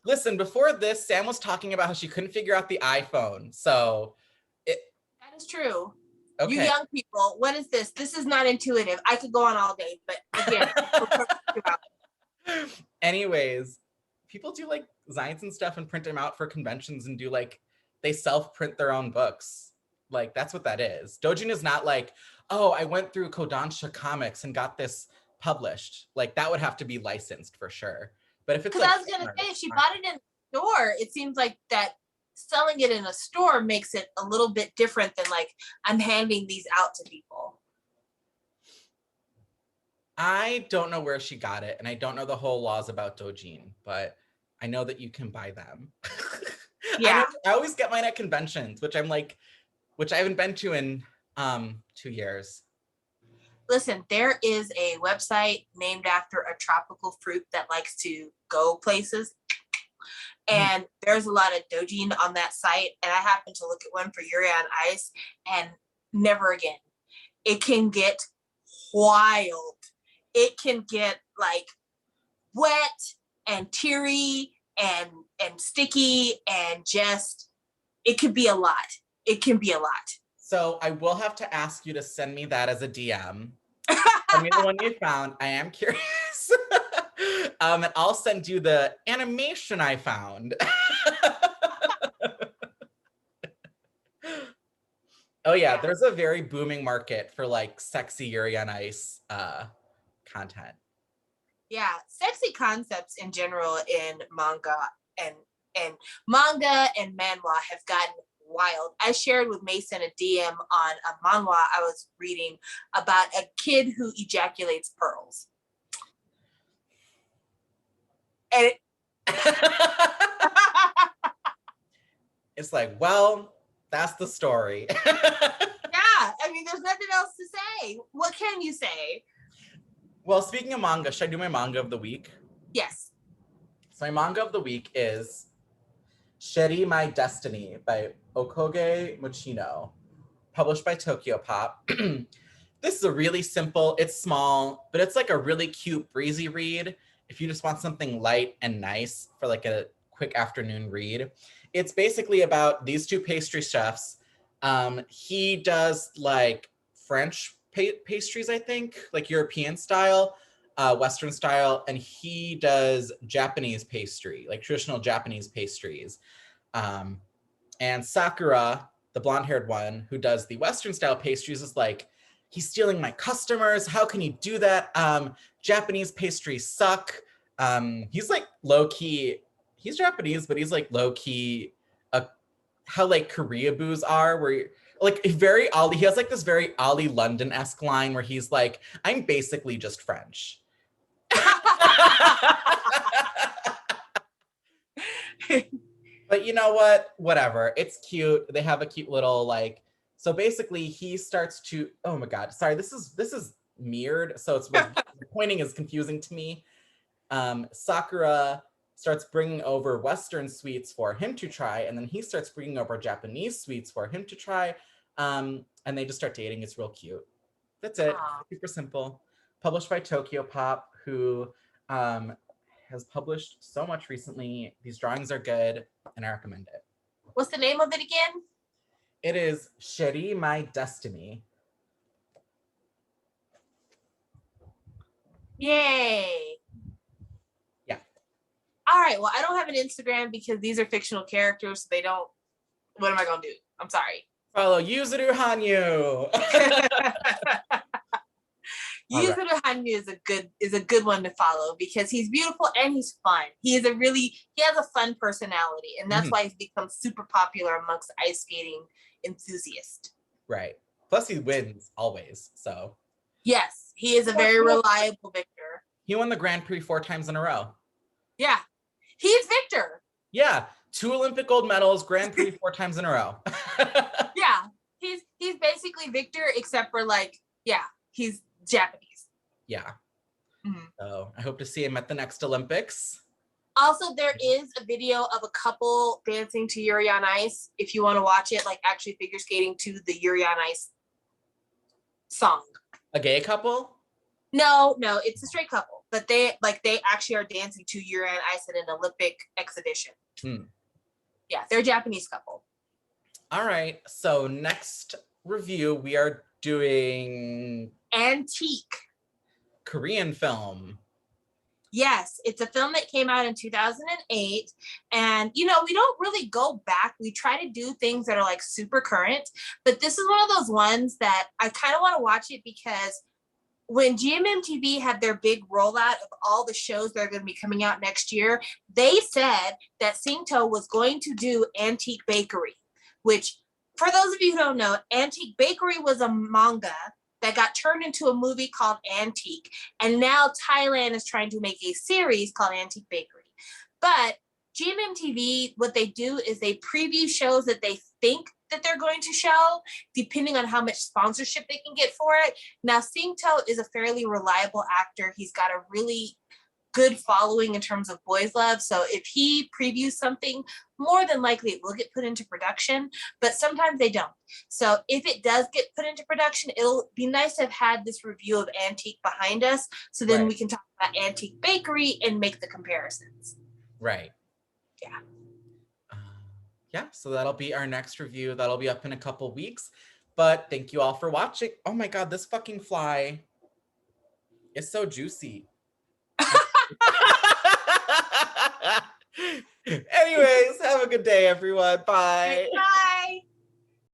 listen, before this, Sam was talking about how she couldn't figure out the iPhone. So that is true. Okay. You young people, what is this? This is not intuitive. I could go on all day, but again. Anyways, people do like zines and stuff and print them out for conventions and do like, they self-print their own books. Like that's what that is. Dojin is not like, oh, I went through Kodansha Comics and got this published. Like that would have to be licensed for sure. But if it's because I was gonna say, if she bought it in the store, it seems like that selling it in a store makes it a little bit different than like I'm handing these out to people. I don't know where she got it, and I don't know the whole laws about dojin, but I know that you can buy them. Yeah, I always get mine at conventions, which I haven't been to in 2 years. Listen, there is a website named after a tropical fruit that likes to go places. And there's a lot of dojin on that site. And I happened to look at one for Yuri on Ice and never again. It can get wild. It can get like wet and teary and sticky and just, it could be a lot. It can be a lot. So I will have to ask you to send me that as a DM. Send me the one you found. I am curious. And I'll send you the animation I found. Oh yeah, there's a very booming market for like sexy Yuri on Ice content. Yeah, sexy concepts in general in manga and manga and manhwa have gotten wild. I shared with Mason a DM on a manhwa I was reading about a kid who ejaculates pearls. And it's like, well, that's the story. Yeah, I mean, there's nothing else to say. What can you say? Well, speaking of manga, should I do my manga of the week? Yes. So my manga of the week is Sheri My Destiny by Okoge Mochino, published by Tokyo Pop. This is a really simple, it's small, but it's like a really cute, breezy read if you just want something light and nice for like a quick afternoon read. It's basically about these two pastry chefs. He does like French pastries, I think, like European style, Western style, and he does Japanese pastry, like traditional Japanese pastries. And Sakura, the blonde-haired one who does the Western style pastries, is like, he's stealing my customers. How can he do that? Japanese pastries suck. He's like low-key, he's Japanese, but he's like low-key, how like Korea boos are, where like very Ollie, he has like this very Ollie London-esque line where he's like, I'm basically just French. But you know what? Whatever. It's cute. They have a cute little like. So basically, he starts to. Oh my god! Sorry, this is mirrored. So it's the pointing is confusing to me. Sakura starts bringing over Western sweets for him to try, and then he starts bringing over Japanese sweets for him to try. And they just start dating. It's real cute. That's it. Aww. Super simple. Published by Tokyo Pop, who has published so much recently. These drawings are good, and I recommend it. What's the name of it again? It is Sheri My Destiny. Yay. Yeah. All right. Well, I don't have an Instagram because these are fictional characters, so they don't. What am I gonna do? I'm sorry. Follow Yuzuru Hanyu. Yuzuru Hanyu is a good one to follow because he's beautiful and he's fun. He has a fun personality, and that's why he's become super popular amongst ice skating enthusiasts. Right. Plus he wins always. So yes, he is a very reliable victor. He won the Grand Prix 4 times in a row. Yeah. He's Victor. Yeah. 2 Olympic gold medals, Grand Prix 4 times in a row. Yeah. He's basically Victor, except for like, yeah, he's Japanese. Yeah. Mm-hmm. So I hope to see him at the next Olympics. Also, there is a video of a couple dancing to Yuri on Ice. If you want to watch it, like actually figure skating to the Yuri on Ice song. A gay couple? No, it's a straight couple, but they actually are dancing to Yuri on Ice at an Olympic exhibition. Yeah, they're a Japanese couple. All right. So next review, we are doing Antique. Korean film. Yes, it's a film that came out in 2008. And, we don't really go back. We try to do things that are like super current. But this is one of those ones that I kind of want to watch it because when GMMTV had their big rollout of all the shows that are going to be coming out next year, they said that Singto was going to do Antique Bakery, which for those of you who don't know, Antique Bakery was a manga that got turned into a movie called Antique. And now Thailand is trying to make a series called Antique Bakery. But GMMTV, what they do is they preview shows that they think that they're going to show, depending on how much sponsorship they can get for it. Now, Singto is a fairly reliable actor. He's got a really good following in terms of boys love. So if he previews something, more than likely it will get put into production, but sometimes they don't. So if it does get put into production, it'll be nice to have had this review of Antique behind us. So then we can talk about Antique Bakery and make the comparisons. Right. Yeah. Yeah, so that'll be our next review. That'll be up in a couple weeks. But thank you all for watching. Oh my God, this fucking fly is so juicy. Anyways, have a good day, everyone. Bye. Bye.